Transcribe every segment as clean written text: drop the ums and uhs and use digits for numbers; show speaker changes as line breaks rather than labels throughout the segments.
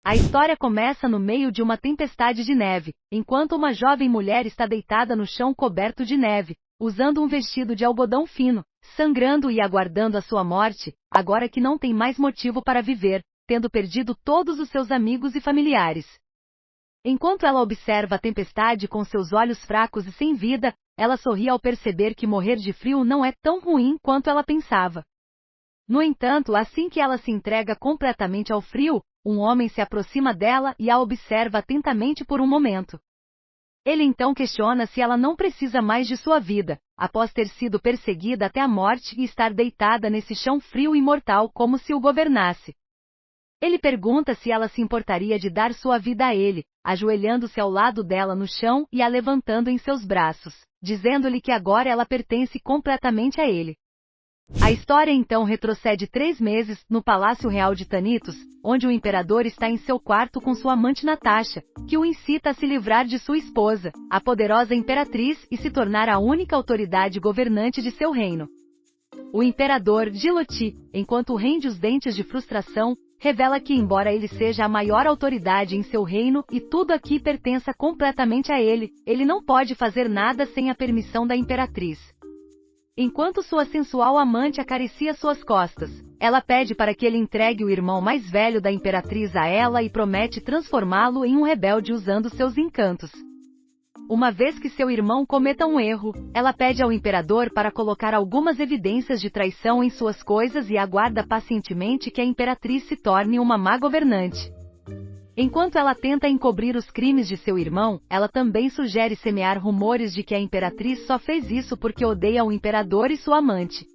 A história começa no meio de uma tempestade de neve, enquanto uma jovem mulher está deitada no chão coberto de neve, usando um vestido de algodão fino, sangrando e aguardando a sua morte, agora que não tem mais motivo para viver, tendo perdido todos os seus amigos e familiares. Enquanto ela observa a tempestade com seus olhos fracos e sem vida, ela sorri ao perceber que morrer de frio não é tão ruim quanto ela pensava. No entanto, assim que ela se entrega completamente ao frio, um homem se aproxima dela e a observa atentamente por um momento. Ele então questiona se ela não precisa mais de sua vida, após ter sido perseguida até a morte e estar deitada nesse chão frio e mortal como se o governasse. Ele pergunta se ela se importaria de dar sua vida a ele, ajoelhando-se ao lado dela no chão e a levantando em seus braços, dizendo-lhe que agora ela pertence completamente a ele. A história então retrocede 3 meses, no Palácio Real de Tanitos, onde o imperador está em seu quarto com sua amante Natasha, que o incita a se livrar de sua esposa, a poderosa imperatriz, e se tornar a única autoridade governante de seu reino. O imperador, Giloti, enquanto rende os dentes de frustração, revela que embora ele seja a maior autoridade em seu reino e tudo aqui pertença completamente a ele, ele não pode fazer nada sem a permissão da imperatriz. Enquanto sua sensual amante acaricia suas costas, ela pede para que ele entregue o irmão mais velho da imperatriz a ela e promete transformá-lo em um rebelde usando seus encantos. Uma vez que seu irmão cometa um erro, ela pede ao imperador para colocar algumas evidências de traição em suas coisas e aguarda pacientemente que a imperatriz se torne uma má governante. Enquanto ela tenta encobrir os crimes de seu irmão, ela também sugere semear rumores de que a imperatriz só fez isso porque odeia o imperador e sua amante.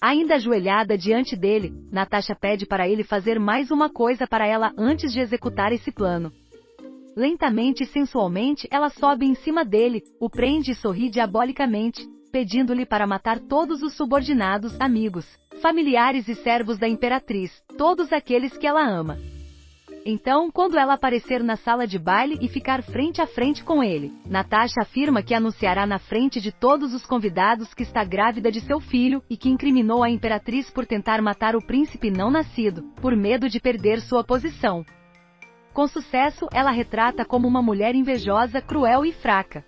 Ainda ajoelhada diante dele, Natasha pede para ele fazer mais uma coisa para ela antes de executar esse plano. Lentamente e sensualmente, ela sobe em cima dele, o prende e sorri diabolicamente, pedindo-lhe para matar todos os subordinados, amigos, familiares e servos da imperatriz, todos aqueles que ela ama. Então, quando ela aparecer na sala de baile e ficar frente a frente com ele, Natasha afirma que anunciará na frente de todos os convidados que está grávida de seu filho e que incriminou a imperatriz por tentar matar o príncipe não nascido, por medo de perder sua posição. Com sucesso, ela retrata como uma mulher invejosa, cruel e fraca.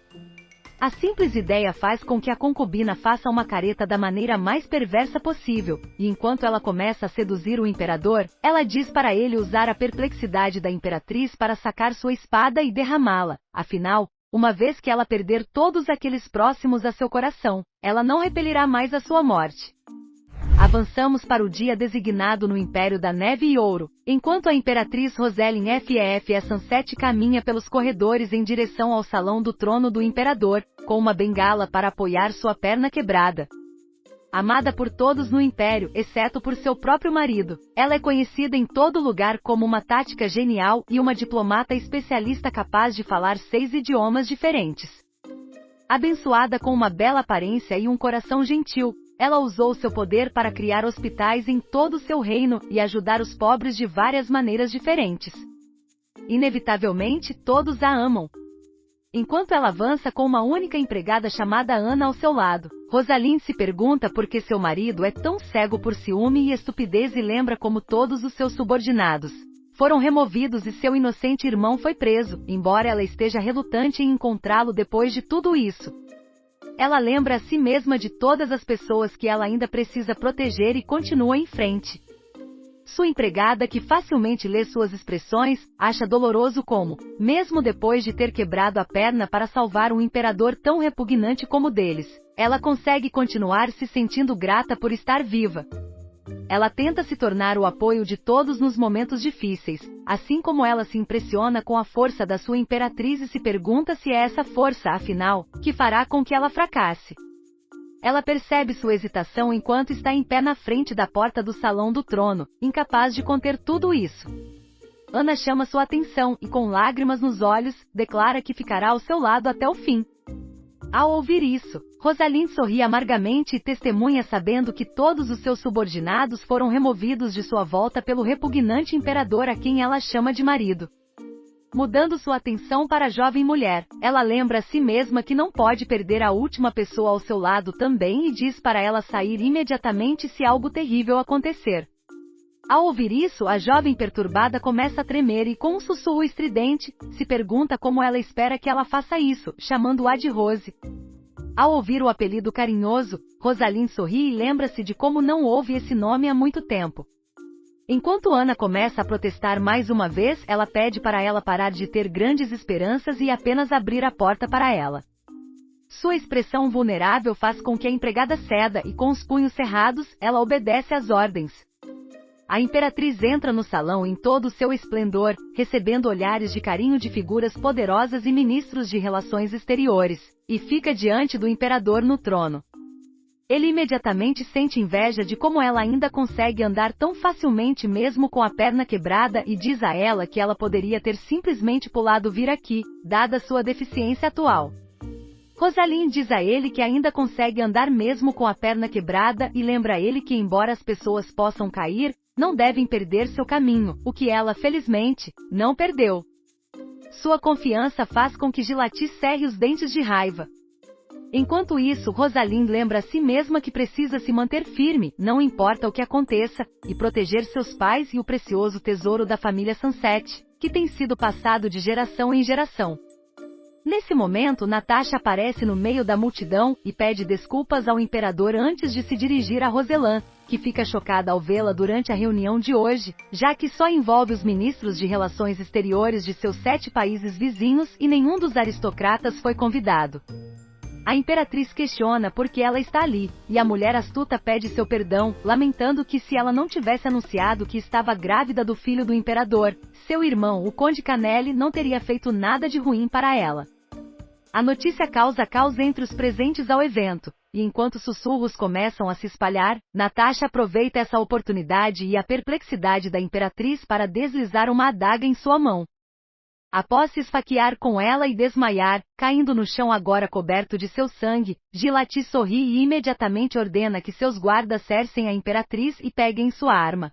A simples ideia faz com que a concubina faça uma careta da maneira mais perversa possível, e enquanto ela começa a seduzir o imperador, ela diz para ele usar a perplexidade da imperatriz para sacar sua espada e derramá-la. Afinal, uma vez que ela perder todos aqueles próximos a seu coração, ela não repelirá mais a sua morte. Avançamos para o dia designado no Império da Neve e Ouro, enquanto a imperatriz Roselyn Ff Sunset caminha pelos corredores em direção ao salão do trono do imperador, com uma bengala para apoiar sua perna quebrada. Amada por todos no Império, exceto por seu próprio marido, ela é conhecida em todo lugar como uma tática genial e uma diplomata especialista capaz de falar 6 idiomas diferentes. Abençoada com uma bela aparência e um coração gentil, ela usou seu poder para criar hospitais em todo o seu reino e ajudar os pobres de várias maneiras diferentes. Inevitavelmente, todos a amam. Enquanto ela avança com uma única empregada chamada Ana ao seu lado, Rosalind se pergunta por que seu marido é tão cego por ciúme e estupidez e lembra como todos os seus subordinados foram removidos e seu inocente irmão foi preso, embora ela esteja relutante em encontrá-lo depois de tudo isso. Ela lembra a si mesma de todas as pessoas que ela ainda precisa proteger e continua em frente. Sua empregada, que facilmente lê suas expressões, acha doloroso como, mesmo depois de ter quebrado a perna para salvar um imperador tão repugnante como o deles, ela consegue continuar se sentindo grata por estar viva. Ela tenta se tornar o apoio de todos nos momentos difíceis, assim como ela se impressiona com a força da sua imperatriz e se pergunta se é essa força, afinal, que fará com que ela fracasse. Ela percebe sua hesitação enquanto está em pé na frente da porta do salão do trono, incapaz de conter tudo isso. Ana chama sua atenção e, com lágrimas nos olhos, declara que ficará ao seu lado até o fim. Ao ouvir isso, Rosalind sorri amargamente e testemunha sabendo que todos os seus subordinados foram removidos de sua volta pelo repugnante imperador a quem ela chama de marido. Mudando sua atenção para a jovem mulher, ela lembra a si mesma que não pode perder a última pessoa ao seu lado também e diz para ela sair imediatamente se algo terrível acontecer. Ao ouvir isso, a jovem perturbada começa a tremer e, com um sussurro estridente, se pergunta como ela espera que ela faça isso, chamando-a de Rose. Ao ouvir o apelido carinhoso, Rosalind sorri e lembra-se de como não ouve esse nome há muito tempo. Enquanto Ana começa a protestar mais uma vez, ela pede para ela parar de ter grandes esperanças e apenas abrir a porta para ela. Sua expressão vulnerável faz com que a empregada ceda e, com os punhos cerrados, ela obedece às ordens. A imperatriz entra no salão em todo o seu esplendor, recebendo olhares de carinho de figuras poderosas e ministros de relações exteriores, e fica diante do imperador no trono. Ele imediatamente sente inveja de como ela ainda consegue andar tão facilmente mesmo com a perna quebrada e diz a ela que ela poderia ter simplesmente pulado vir aqui, dada sua deficiência atual. Rosalind diz a ele que ainda consegue andar mesmo com a perna quebrada e lembra a ele que, embora as pessoas possam cair, não devem perder seu caminho, o que ela, felizmente, não perdeu. Sua confiança faz com que Gilati cerre os dentes de raiva. Enquanto isso, Rosalind lembra a si mesma que precisa se manter firme, não importa o que aconteça, e proteger seus pais e o precioso tesouro da família Sunset, que tem sido passado de geração em geração. Nesse momento, Natasha aparece no meio da multidão e pede desculpas ao imperador antes de se dirigir a Rosalind, que fica chocada ao vê-la durante a reunião de hoje, já que só envolve os ministros de relações exteriores de seus 7 países vizinhos e nenhum dos aristocratas foi convidado. A imperatriz questiona por que ela está ali, e a mulher astuta pede seu perdão, lamentando que se ela não tivesse anunciado que estava grávida do filho do imperador, seu irmão, o Conde Canelli, não teria feito nada de ruim para ela. A notícia causa caos entre os presentes ao evento, e enquanto sussurros começam a se espalhar, Natasha aproveita essa oportunidade e a perplexidade da imperatriz para deslizar uma adaga em sua mão. Após se esfaquear com ela e desmaiar, caindo no chão agora coberto de seu sangue, Gilati sorri e imediatamente ordena que seus guardas cercem a imperatriz e peguem sua arma.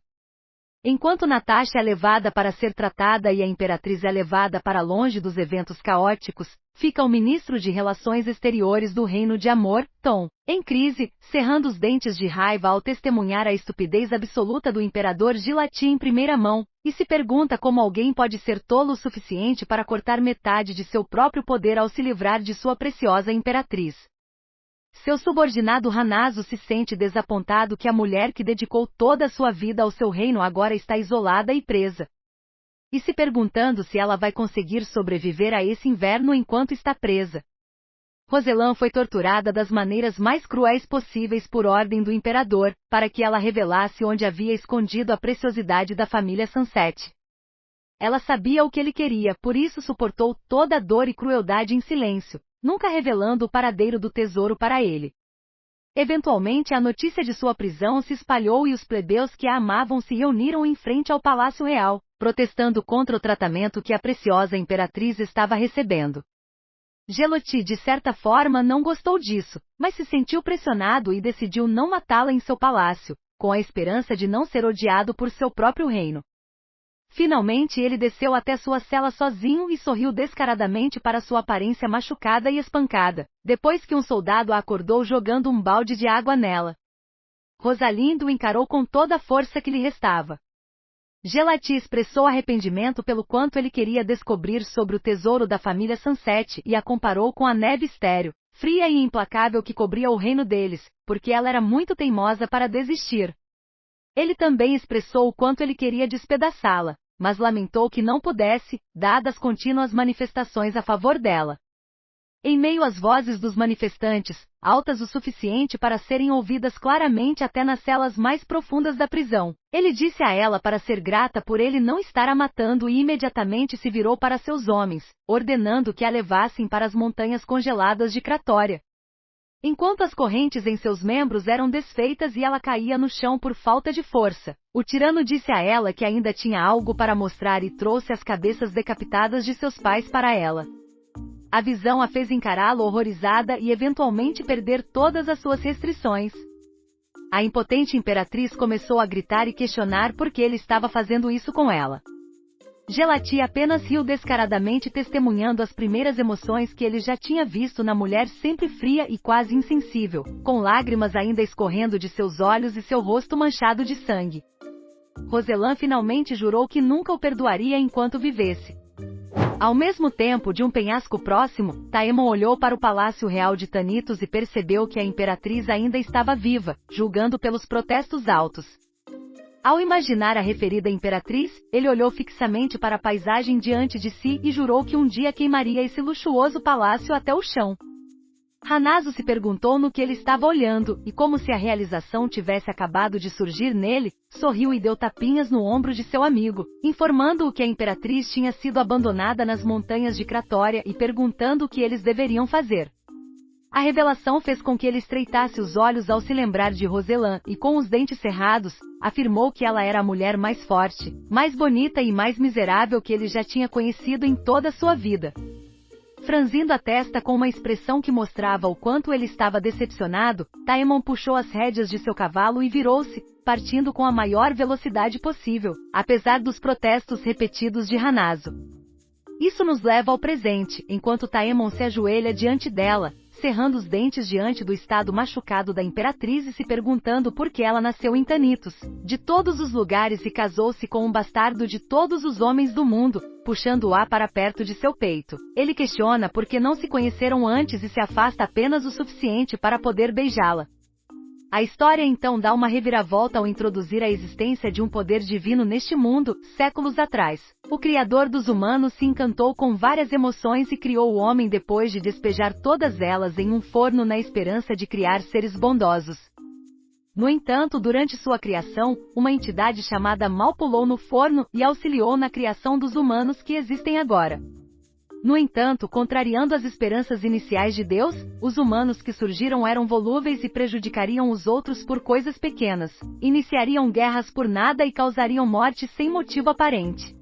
Enquanto Natasha é levada para ser tratada e a imperatriz é levada para longe dos eventos caóticos, fica o ministro de Relações Exteriores do Reino de Amor, Tom, em crise, cerrando os dentes de raiva ao testemunhar a estupidez absoluta do imperador Gilati em primeira mão, e se pergunta como alguém pode ser tolo o suficiente para cortar metade de seu próprio poder ao se livrar de sua preciosa imperatriz. Seu subordinado Hanazo se sente desapontado que a mulher que dedicou toda a sua vida ao seu reino agora está isolada e presa. E se perguntando se ela vai conseguir sobreviver a esse inverno enquanto está presa. Rosalind foi torturada das maneiras mais cruéis possíveis por ordem do imperador, para que ela revelasse onde havia escondido a preciosidade da família Sunset. Ela sabia o que ele queria, por isso suportou toda a dor e crueldade em silêncio, nunca revelando o paradeiro do tesouro para ele. Eventualmente a notícia de sua prisão se espalhou e os plebeus que a amavam se reuniram em frente ao Palácio Real, protestando contra o tratamento que a preciosa imperatriz estava recebendo. Gilati, de certa forma, não gostou disso, mas se sentiu pressionado e decidiu não matá-la em seu palácio, com a esperança de não ser odiado por seu próprio reino. Finalmente ele desceu até sua cela sozinho e sorriu descaradamente para sua aparência machucada e espancada, depois que um soldado a acordou jogando um balde de água nela. Rosalind o encarou com toda a força que lhe restava. Gilati expressou arrependimento pelo quanto ele queria descobrir sobre o tesouro da família Sunset e a comparou com a neve estéril, fria e implacável que cobria o reino deles, porque ela era muito teimosa para desistir. Ele também expressou o quanto ele queria despedaçá-la, mas lamentou que não pudesse, dadas contínuas manifestações a favor dela. Em meio às vozes dos manifestantes, altas o suficiente para serem ouvidas claramente até nas celas mais profundas da prisão, ele disse a ela para ser grata por ele não estar a matando e imediatamente se virou para seus homens, ordenando que a levassem para as montanhas congeladas de Cratória. Enquanto as correntes em seus membros eram desfeitas e ela caía no chão por falta de força, o tirano disse a ela que ainda tinha algo para mostrar e trouxe as cabeças decapitadas de seus pais para ela. A visão a fez encará-lo horrorizada e eventualmente perder todas as suas restrições. A impotente imperatriz começou a gritar e questionar por que ele estava fazendo isso com ela. Gilati apenas riu descaradamente, testemunhando as primeiras emoções que ele já tinha visto na mulher, sempre fria e quase insensível, com lágrimas ainda escorrendo de seus olhos e seu rosto manchado de sangue. Roselan finalmente jurou que nunca o perdoaria enquanto vivesse. Ao mesmo tempo, de um penhasco próximo, Taemon olhou para o Palácio Real de Tanitos e percebeu que a imperatriz ainda estava viva, julgando pelos protestos altos. Ao imaginar a referida imperatriz, ele olhou fixamente para a paisagem diante de si e jurou que um dia queimaria esse luxuoso palácio até o chão. Hanazo se perguntou no que ele estava olhando, e como se a realização tivesse acabado de surgir nele, sorriu e deu tapinhas no ombro de seu amigo, informando-o que a imperatriz tinha sido abandonada nas montanhas de Cratória e perguntando o que eles deveriam fazer. A revelação fez com que ele estreitasse os olhos ao se lembrar de Roselan e, com os dentes cerrados, afirmou que ela era a mulher mais forte, mais bonita e mais miserável que ele já tinha conhecido em toda a sua vida. Franzindo a testa com uma expressão que mostrava o quanto ele estava decepcionado, Taemon puxou as rédeas de seu cavalo e virou-se, partindo com a maior velocidade possível, apesar dos protestos repetidos de Hanazo. Isso nos leva ao presente, enquanto Taemon se ajoelha diante dela, cerrando os dentes diante do estado machucado da imperatriz e se perguntando por que ela nasceu em Tanitos, de todos os lugares, e casou-se com um bastardo de todos os homens do mundo, puxando-a para perto de seu peito. Ele questiona por que não se conheceram antes e se afasta apenas o suficiente para poder beijá-la. A história então dá uma reviravolta ao introduzir a existência de um poder divino neste mundo, séculos atrás. O Criador dos humanos se encantou com várias emoções e criou o homem depois de despejar todas elas em um forno na esperança de criar seres bondosos. No entanto, durante sua criação, uma entidade chamada Mal pulou no forno e auxiliou na criação dos humanos que existem agora. No entanto, contrariando as esperanças iniciais de Deus, os humanos que surgiram eram volúveis e prejudicariam os outros por coisas pequenas, iniciariam guerras por nada e causariam morte sem motivo aparente.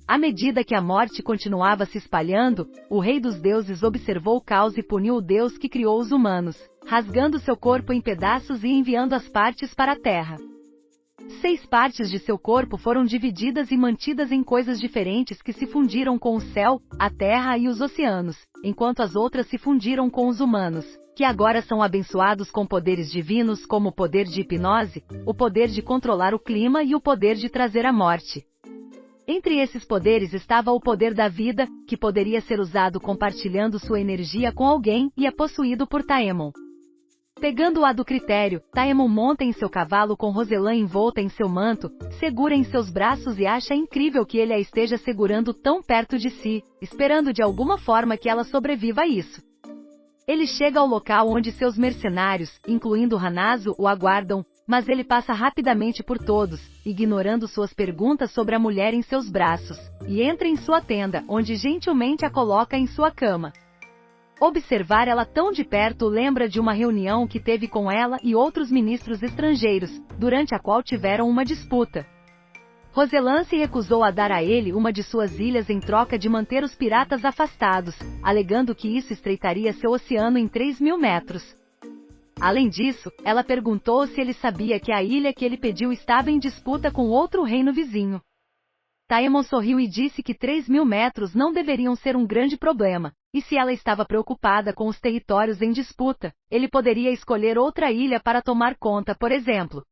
À medida que a morte continuava se espalhando, o rei dos deuses observou o caos e puniu o Deus que criou os humanos, rasgando seu corpo em pedaços e enviando as partes para a terra. 6 partes de seu corpo foram divididas e mantidas em coisas diferentes que se fundiram com o céu, a terra e os oceanos, enquanto as outras se fundiram com os humanos, que agora são abençoados com poderes divinos como o poder de hipnose, o poder de controlar o clima e o poder de trazer a morte. Entre esses poderes estava o poder da vida, que poderia ser usado compartilhando sua energia com alguém, e é possuído por Taemon. Pegando-a do critério, Taemon monta em seu cavalo com Roselan envolta em seu manto, segura em seus braços e acha incrível que ele a esteja segurando tão perto de si, esperando de alguma forma que ela sobreviva a isso. Ele chega ao local onde seus mercenários, incluindo Hanazo, o aguardam, mas ele passa rapidamente por todos, ignorando suas perguntas sobre a mulher em seus braços, e entra em sua tenda, onde gentilmente a coloca em sua cama. Observar ela tão de perto lembra de uma reunião que teve com ela e outros ministros estrangeiros, durante a qual tiveram uma disputa. Roselan se recusou a dar a ele uma de suas ilhas em troca de manter os piratas afastados, alegando que isso estreitaria seu oceano em 3.000 metros. Além disso, ela perguntou se ele sabia que a ilha que ele pediu estava em disputa com outro reino vizinho. Taemon sorriu e disse que 3.000 metros não deveriam ser um grande problema, e se ela estava preocupada com os territórios em disputa, ele poderia escolher outra ilha para tomar conta, por exemplo.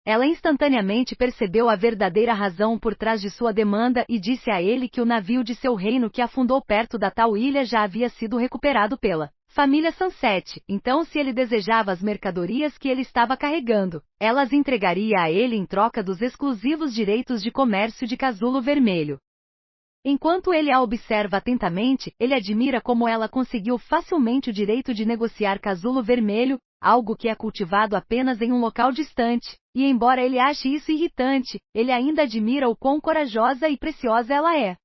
Ela instantaneamente percebeu a verdadeira razão por trás de sua demanda e disse a ele que o navio de seu reino que afundou perto da tal ilha já havia sido recuperado pela família Sunset, então se ele desejava as mercadorias que ele estava carregando, ela as entregaria a ele em troca dos exclusivos direitos de comércio de casulo vermelho. Enquanto ele a observa atentamente, ele admira como ela conseguiu facilmente o direito de negociar casulo vermelho, algo que é cultivado apenas em um local distante, e embora ele ache isso irritante, ele ainda admira o quão corajosa e preciosa ela é.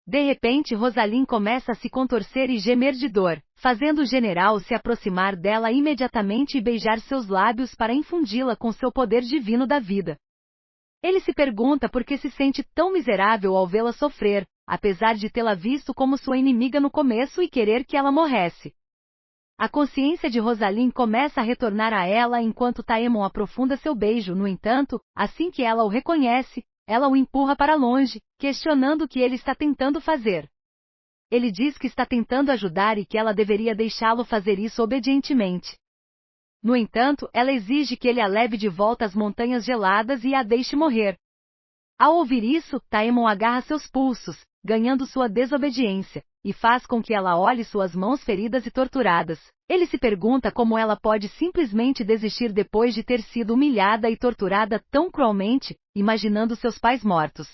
De repente Rosalyn começa a se contorcer e gemer de dor, fazendo o general se aproximar dela imediatamente e beijar seus lábios para infundi-la com seu poder divino da vida. Ele se pergunta por que se sente tão miserável ao vê-la sofrer, apesar de tê-la visto como sua inimiga no começo e querer que ela morresse. A consciência de Rosalyn começa a retornar a ela enquanto Taemon aprofunda seu beijo, no entanto, assim que ela o reconhece, ela o empurra para longe, questionando o que ele está tentando fazer. Ele diz que está tentando ajudar e que ela deveria deixá-lo fazer isso obedientemente. No entanto, ela exige que ele a leve de volta às montanhas geladas e a deixe morrer. Ao ouvir isso, Taemon agarra seus pulsos, ganhando sua desobediência, e faz com que ela olhe suas mãos feridas e torturadas. Ele se pergunta como ela pode simplesmente desistir depois de ter sido humilhada e torturada tão cruelmente, imaginando seus pais mortos.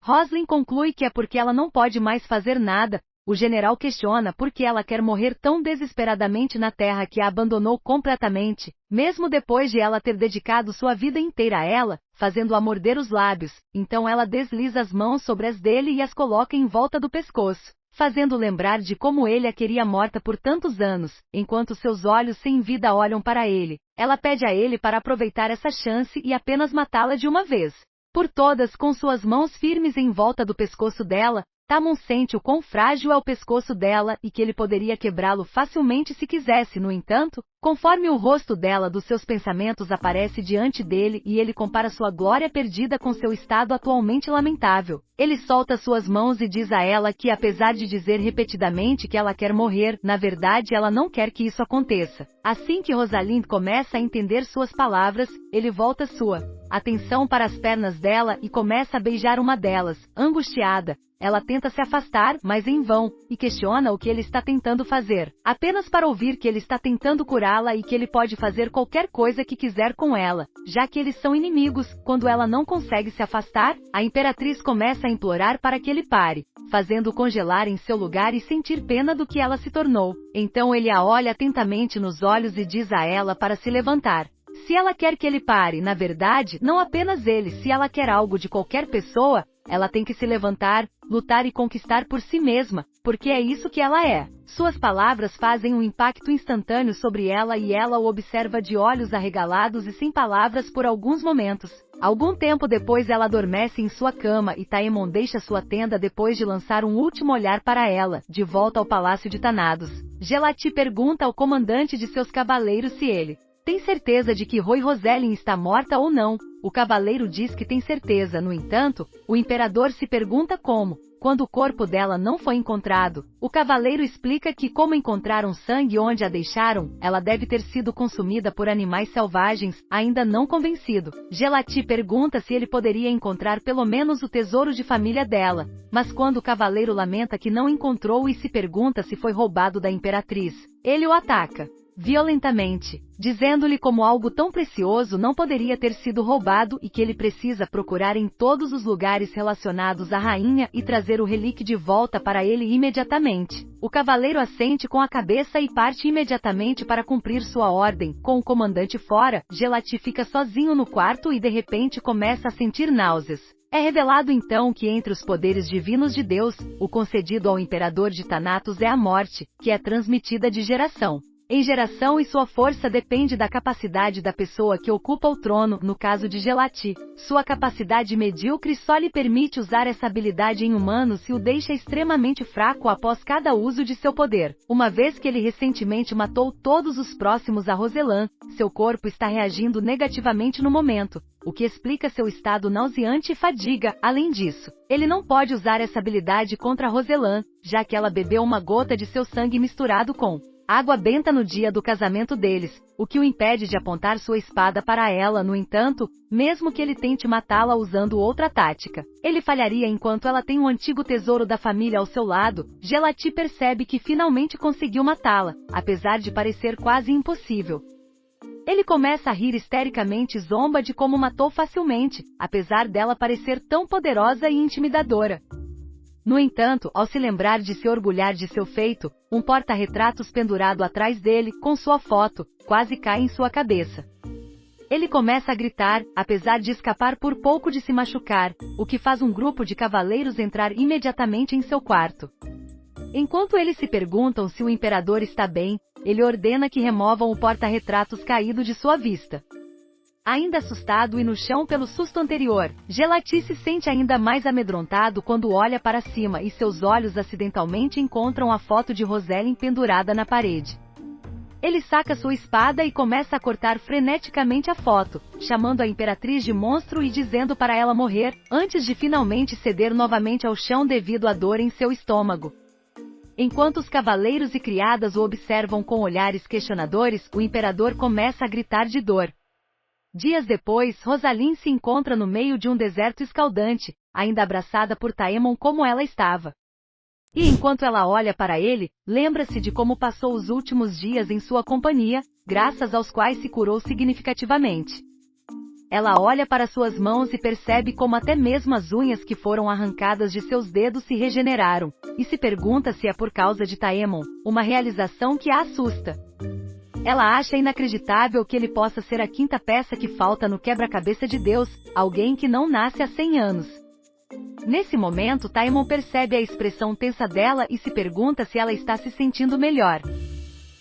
Roslin conclui que é porque ela não pode mais fazer nada. O general questiona por que ela quer morrer tão desesperadamente na terra que a abandonou completamente, mesmo depois de ela ter dedicado sua vida inteira a ela, fazendo-a morder os lábios. Então ela desliza as mãos sobre as dele e as coloca em volta do pescoço, fazendo lembrar de como ele a queria morta por tantos anos, enquanto seus olhos sem vida olham para ele. Ela pede a ele para aproveitar essa chance e apenas matá-la de uma vez por todas com suas mãos firmes em volta do pescoço dela. Taemon sente o quão frágil é o pescoço dela e que ele poderia quebrá-lo facilmente se quisesse. No entanto, conforme o rosto dela dos seus pensamentos aparece diante dele e ele compara sua glória perdida com seu estado atualmente lamentável, ele solta suas mãos e diz a ela que, apesar de dizer repetidamente que ela quer morrer, na verdade ela não quer que isso aconteça. Assim que Rosalind começa a entender suas palavras, ele volta sua atenção para as pernas dela e começa a beijar uma delas. Angustiada, ela tenta se afastar, mas em vão, e questiona o que ele está tentando fazer, apenas para ouvir que ele está tentando curá-la e que ele pode fazer qualquer coisa que quiser com ela, já que eles são inimigos. Quando ela não consegue se afastar, a Imperatriz começa a implorar para que ele pare, fazendo-o congelar em seu lugar e sentir pena do que ela se tornou. Então ele a olha atentamente nos olhos e diz a ela para se levantar. Se ela quer que ele pare, na verdade, não apenas ele, se ela quer algo de qualquer pessoa, ela tem que se levantar, lutar e conquistar por si mesma, porque é isso que ela é. Suas palavras fazem um impacto instantâneo sobre ela e ela o observa de olhos arregalados e sem palavras por alguns momentos. Algum tempo depois ela adormece em sua cama e Taemon deixa sua tenda depois de lançar um último olhar para ela, de volta ao palácio de Thanatos. Gelati pergunta ao comandante de seus cavaleiros se ele tem certeza de que Roi Roselyn está morta ou não. O cavaleiro diz que tem certeza. No entanto, o imperador se pergunta como, quando o corpo dela não foi encontrado. O cavaleiro explica que, como encontraram sangue onde a deixaram, ela deve ter sido consumida por animais selvagens. Ainda não convencido, Gelati pergunta se ele poderia encontrar pelo menos o tesouro de família dela. Mas quando o cavaleiro lamenta que não encontrou e se pergunta se foi roubado da imperatriz, ele o ataca violentamente, dizendo-lhe como algo tão precioso não poderia ter sido roubado e que ele precisa procurar em todos os lugares relacionados à rainha e trazer o relíquio de volta para ele imediatamente. O cavaleiro assente com a cabeça e parte imediatamente para cumprir sua ordem. Com o comandante fora, Gelati fica sozinho no quarto e de repente começa a sentir náuseas. É revelado então que entre os poderes divinos de Deus, o concedido ao imperador de Thanatos é a morte, que é transmitida de geração em geração e sua força depende da capacidade da pessoa que ocupa o trono. No caso de Gelati, sua capacidade medíocre só lhe permite usar essa habilidade em humanos e o deixa extremamente fraco após cada uso de seu poder. Uma vez que ele recentemente matou todos os próximos a Roselan, seu corpo está reagindo negativamente no momento, o que explica seu estado nauseante e fadiga. Além disso, ele não pode usar essa habilidade contra Roselan, já que ela bebeu uma gota de seu sangue misturado com água benta no dia do casamento deles, o que o impede de apontar sua espada para ela. No entanto, mesmo que ele tente matá-la usando outra tática, ele falharia enquanto ela tem um antigo tesouro da família ao seu lado. Gelati percebe que finalmente conseguiu matá-la, apesar de parecer quase impossível. Ele começa a rir histericamente e zomba de como matou facilmente, apesar dela parecer tão poderosa e intimidadora. No entanto, ao se lembrar de se orgulhar de seu feito, um porta-retratos pendurado atrás dele, com sua foto, quase cai em sua cabeça. Ele começa a gritar, apesar de escapar por pouco de se machucar, o que faz um grupo de cavaleiros entrar imediatamente em seu quarto. Enquanto eles se perguntam se o imperador está bem, ele ordena que removam o porta-retratos caído de sua vista. Ainda assustado e no chão pelo susto anterior, Gelati se sente ainda mais amedrontado quando olha para cima e seus olhos acidentalmente encontram a foto de Roselyn pendurada na parede. Ele saca sua espada e começa a cortar freneticamente a foto, chamando a imperatriz de monstro e dizendo para ela morrer, antes de finalmente ceder novamente ao chão devido à dor em seu estômago. Enquanto os cavaleiros e criadas o observam com olhares questionadores, o imperador começa a gritar de dor. Dias depois, Rosalind se encontra no meio de um deserto escaldante, ainda abraçada por Taemon como ela estava. E enquanto ela olha para ele, lembra-se de como passou os últimos dias em sua companhia, graças aos quais se curou significativamente. Ela olha para suas mãos e percebe como até mesmo as unhas que foram arrancadas de seus dedos se regeneraram, e se pergunta se é por causa de Taemon, uma realização que a assusta. Ela acha inacreditável que ele possa ser a quinta peça que falta no quebra-cabeça de Deus, alguém que não nasce há 100 anos. Nesse momento, Taemon percebe a expressão tensa dela e se pergunta se ela está se sentindo melhor.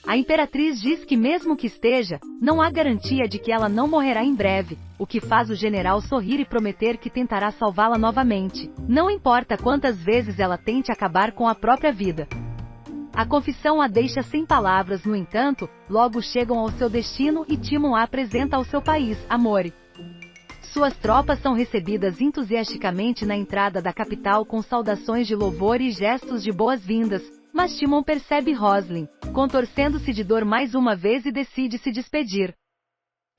A imperatriz diz que mesmo que esteja, não há garantia de que ela não morrerá em breve, o que faz o general sorrir e prometer que tentará salvá-la novamente, não importa quantas vezes ela tente acabar com a própria vida. A confissão a deixa sem palavras, no entanto, logo chegam ao seu destino e Timon a apresenta ao seu país, Amori. Suas tropas são recebidas entusiasticamente na entrada da capital com saudações de louvor e gestos de boas-vindas, mas Timon percebe Roslin, contorcendo-se de dor mais uma vez e decide se despedir.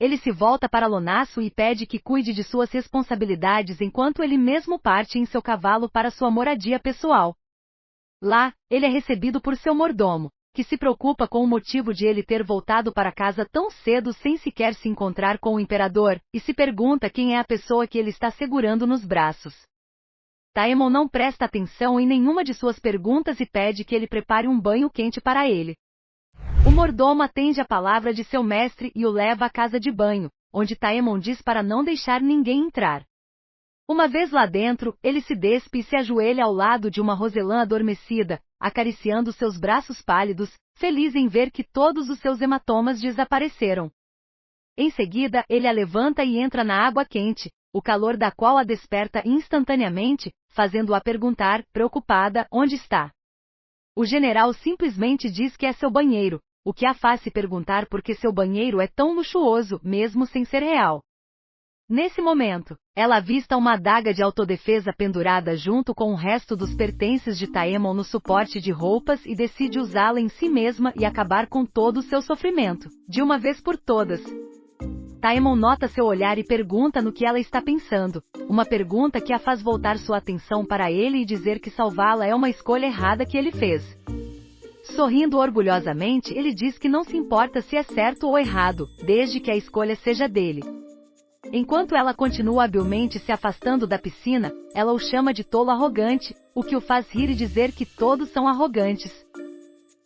Ele se volta para Lonaço e pede que cuide de suas responsabilidades enquanto ele mesmo parte em seu cavalo para sua moradia pessoal. Lá, ele é recebido por seu mordomo, que se preocupa com o motivo de ele ter voltado para casa tão cedo sem sequer se encontrar com o imperador, e se pergunta quem é a pessoa que ele está segurando nos braços. Taemon não presta atenção em nenhuma de suas perguntas e pede que ele prepare um banho quente para ele. O mordomo atende a palavra de seu mestre e o leva à casa de banho, onde Taemon diz para não deixar ninguém entrar. Uma vez lá dentro, ele se despe e se ajoelha ao lado de uma Roselã adormecida, acariciando seus braços pálidos, feliz em ver que todos os seus hematomas desapareceram. Em seguida, ele a levanta e entra na água quente, o calor da qual a desperta instantaneamente, fazendo-a perguntar, preocupada, onde está. O general simplesmente diz que é seu banheiro, o que a faz se perguntar por que seu banheiro é tão luxuoso, mesmo sem ser real. Nesse momento, ela avista uma adaga de autodefesa pendurada junto com o resto dos pertences de Taemon no suporte de roupas e decide usá-la em si mesma e acabar com todo o seu sofrimento, de uma vez por todas. Taemon nota seu olhar e pergunta no que ela está pensando, uma pergunta que a faz voltar sua atenção para ele e dizer que salvá-la é uma escolha errada que ele fez. Sorrindo orgulhosamente, ele diz que não se importa se é certo ou errado, desde que a escolha seja dele. Enquanto ela continua habilmente se afastando da piscina, ela o chama de tolo arrogante, o que o faz rir e dizer que todos são arrogantes.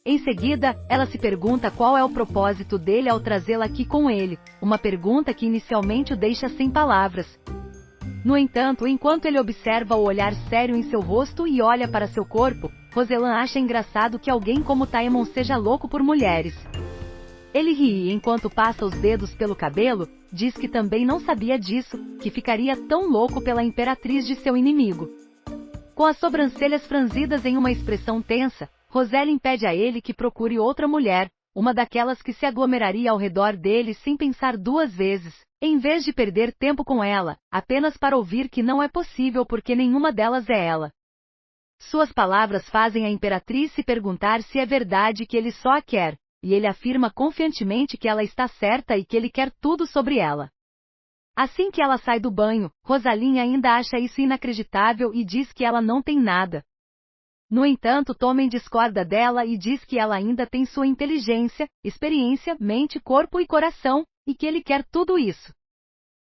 Em seguida, ela se pergunta qual é o propósito dele ao trazê-la aqui com ele, uma pergunta que inicialmente o deixa sem palavras. No entanto, enquanto ele observa o olhar sério em seu rosto e olha para seu corpo, Roselã acha engraçado que alguém como Taemon seja louco por mulheres. Ele ri e enquanto passa os dedos pelo cabelo, diz que também não sabia disso, que ficaria tão louco pela imperatriz de seu inimigo. Com as sobrancelhas franzidas em uma expressão tensa, Roselyn pede a ele que procure outra mulher, uma daquelas que se aglomeraria ao redor dele sem pensar duas vezes, em vez de perder tempo com ela, apenas para ouvir que não é possível porque nenhuma delas é ela. Suas palavras fazem a imperatriz se perguntar se é verdade que ele só a quer, e ele afirma confiantemente que ela está certa e que ele quer tudo sobre ela. Assim que ela sai do banho, Rosalyn ainda acha isso inacreditável e diz que ela não tem nada. No entanto, Tommen discorda dela e diz que ela ainda tem sua inteligência, experiência, mente, corpo e coração, e que ele quer tudo isso.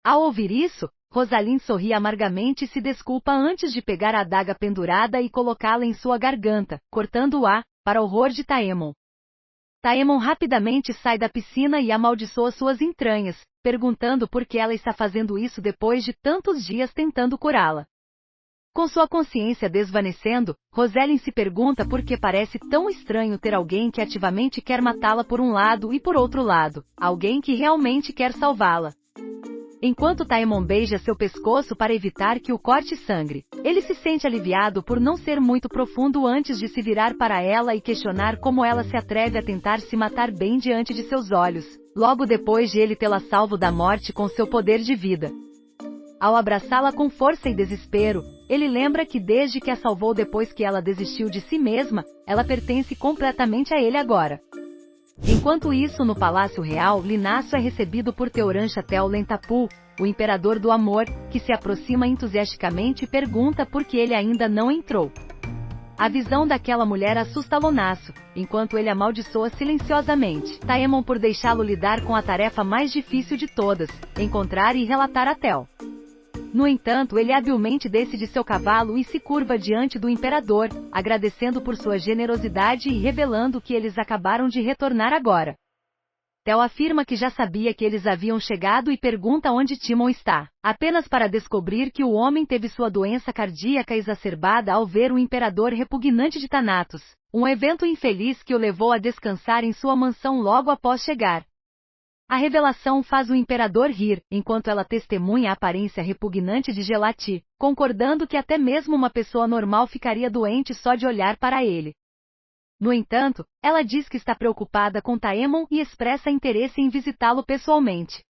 Ao ouvir isso, Rosalyn sorri amargamente e se desculpa antes de pegar a adaga pendurada e colocá-la em sua garganta, cortando-a, para o horror de Taemon. Taemon rapidamente sai da piscina e amaldiçoa suas entranhas, perguntando por que ela está fazendo isso depois de tantos dias tentando curá-la. Com sua consciência desvanecendo, Roselyn se pergunta por que parece tão estranho ter alguém que ativamente quer matá-la por um lado e por outro lado, alguém que realmente quer salvá-la. Enquanto Taemon beija seu pescoço para evitar que o corte sangre, ele se sente aliviado por não ser muito profundo antes de se virar para ela e questionar como ela se atreve a tentar se matar bem diante de seus olhos, logo depois de ele tê-la salvo da morte com seu poder de vida. Ao abraçá-la com força e desespero, ele lembra que desde que a salvou depois que ela desistiu de si mesma, ela pertence completamente a ele agora. Enquanto isso, no Palácio Real, Linácio é recebido por Teuranchatel Lentapu, o imperador do amor, que se aproxima entusiasticamente e pergunta por que ele ainda não entrou. A visão daquela mulher assusta Lonaço, enquanto ele amaldiçoa silenciosamente Taemon por deixá-lo lidar com a tarefa mais difícil de todas, encontrar e relatar a Tel. No entanto, ele habilmente desce de seu cavalo e se curva diante do imperador, agradecendo por sua generosidade e revelando que eles acabaram de retornar agora. Tel afirma que já sabia que eles haviam chegado e pergunta onde Timon está, apenas para descobrir que o homem teve sua doença cardíaca exacerbada ao ver o imperador repugnante de Thanatos, um evento infeliz que o levou a descansar em sua mansão logo após chegar. A revelação faz o imperador rir, enquanto ela testemunha a aparência repugnante de Gelati, concordando que até mesmo uma pessoa normal ficaria doente só de olhar para ele. No entanto, ela diz que está preocupada com Taemon e expressa interesse em visitá-lo pessoalmente.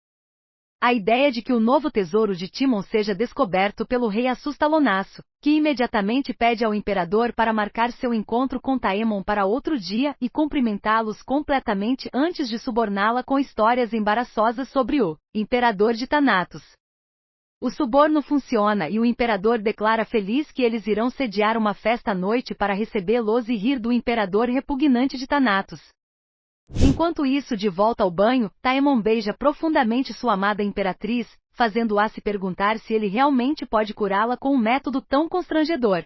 A ideia de que o novo tesouro de Timon seja descoberto pelo rei assusta Lonaço, que imediatamente pede ao imperador para marcar seu encontro com Taemon para outro dia e cumprimentá-los completamente antes de suborná-la com histórias embaraçosas sobre o imperador de Thanatos. O suborno funciona e o imperador declara feliz que eles irão sediar uma festa à noite para recebê-los e rir do imperador repugnante de Thanatos. Enquanto isso, de volta ao banho, Taemon beija profundamente sua amada imperatriz, fazendo-a se perguntar se ele realmente pode curá-la com um método tão constrangedor.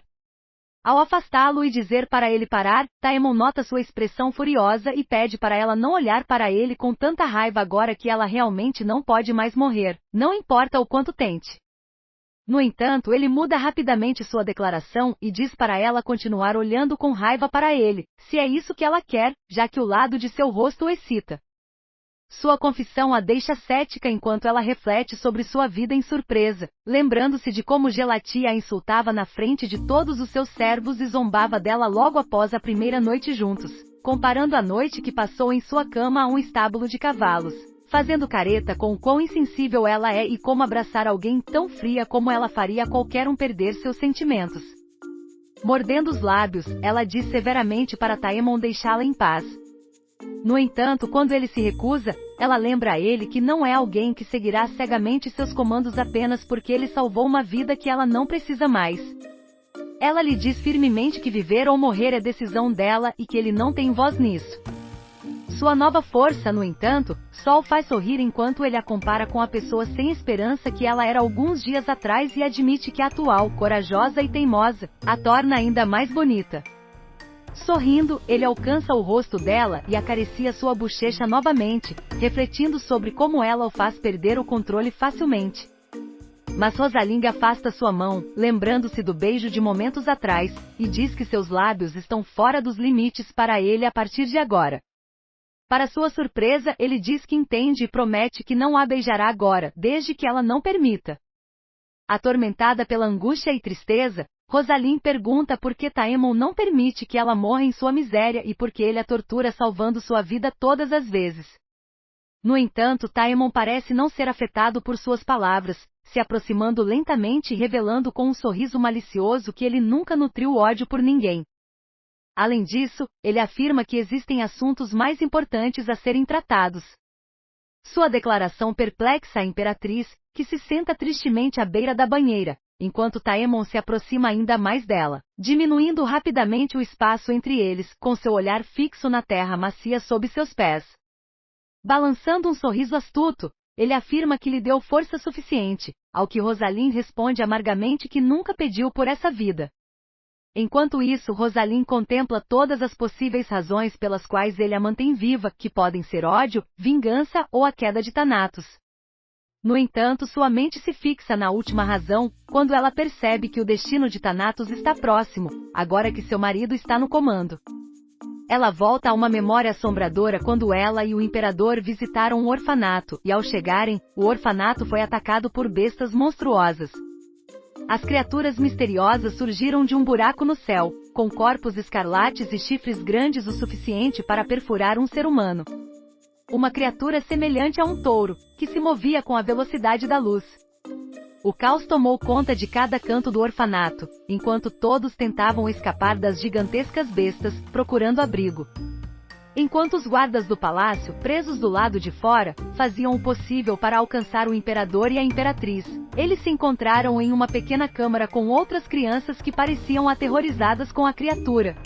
Ao afastá-lo e dizer para ele parar, Taemon nota sua expressão furiosa e pede para ela não olhar para ele com tanta raiva agora que ela realmente não pode mais morrer, não importa o quanto tente. No entanto, ele muda rapidamente sua declaração e diz para ela continuar olhando com raiva para ele, se é isso que ela quer, já que o lado de seu rosto o excita. Sua confissão a deixa cética enquanto ela reflete sobre sua vida em surpresa, lembrando-se de como Gelati a insultava na frente de todos os seus servos e zombava dela logo após a primeira noite juntos, comparando a noite que passou em sua cama a um estábulo de cavalos, fazendo careta com o quão insensível ela é e como abraçar alguém tão fria como ela faria qualquer um perder seus sentimentos. Mordendo os lábios, ela diz severamente para Taemon deixá-la em paz. No entanto, quando ele se recusa, ela lembra a ele que não é alguém que seguirá cegamente seus comandos apenas porque ele salvou uma vida que ela não precisa mais. Ela lhe diz firmemente que viver ou morrer é decisão dela e que ele não tem voz nisso. Sua nova força, no entanto, só o faz sorrir enquanto ele a compara com a pessoa sem esperança que ela era alguns dias atrás e admite que a atual, corajosa e teimosa, a torna ainda mais bonita. Sorrindo, ele alcança o rosto dela e acaricia sua bochecha novamente, refletindo sobre como ela o faz perder o controle facilmente. Mas Rosaling afasta sua mão, lembrando-se do beijo de momentos atrás, e diz que seus lábios estão fora dos limites para ele a partir de agora. Para sua surpresa, ele diz que entende e promete que não a beijará agora, desde que ela não permita. Atormentada pela angústia e tristeza, Rosaling pergunta por que Taemon não permite que ela morra em sua miséria e por que ele a tortura salvando sua vida todas as vezes. No entanto, Taemon parece não ser afetado por suas palavras, se aproximando lentamente e revelando com um sorriso malicioso que ele nunca nutriu ódio por ninguém. Além disso, ele afirma que existem assuntos mais importantes a serem tratados. Sua declaração perplexa a imperatriz, que se senta tristemente à beira da banheira, enquanto Taemon se aproxima ainda mais dela, diminuindo rapidamente o espaço entre eles, com seu olhar fixo na terra macia sob seus pés. Balançando um sorriso astuto, ele afirma que lhe deu força suficiente, ao que Rosaling responde amargamente que nunca pediu por essa vida. Enquanto isso, Rosaling contempla todas as possíveis razões pelas quais ele a mantém viva, que podem ser ódio, vingança ou a queda de Thanatos. No entanto, sua mente se fixa na última razão, quando ela percebe que o destino de Thanatos está próximo, agora que seu marido está no comando. Ela volta a uma memória assombradora quando ela e o imperador visitaram um orfanato, e ao chegarem, o orfanato foi atacado por bestas monstruosas. As criaturas misteriosas surgiram de um buraco no céu, com corpos escarlates e chifres grandes o suficiente para perfurar um ser humano. Uma criatura semelhante a um touro, que se movia com a velocidade da luz. O caos tomou conta de cada canto do orfanato, enquanto todos tentavam escapar das gigantescas bestas, procurando abrigo. Enquanto os guardas do palácio, presos do lado de fora, faziam o possível para alcançar o imperador e a imperatriz, eles se encontraram em uma pequena câmara com outras crianças que pareciam aterrorizadas com a criatura.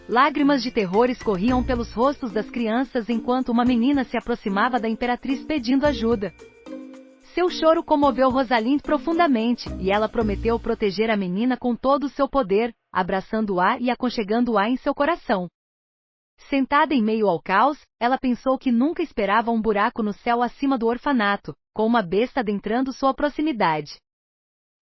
Lágrimas de terror escorriam pelos rostos das crianças enquanto uma menina se aproximava da imperatriz pedindo ajuda. Seu choro comoveu Rosalind profundamente, e ela prometeu proteger a menina com todo o seu poder, abraçando-a e aconchegando-a em seu coração. Sentada em meio ao caos, ela pensou que nunca esperava um buraco no céu acima do orfanato, com uma besta adentrando sua proximidade.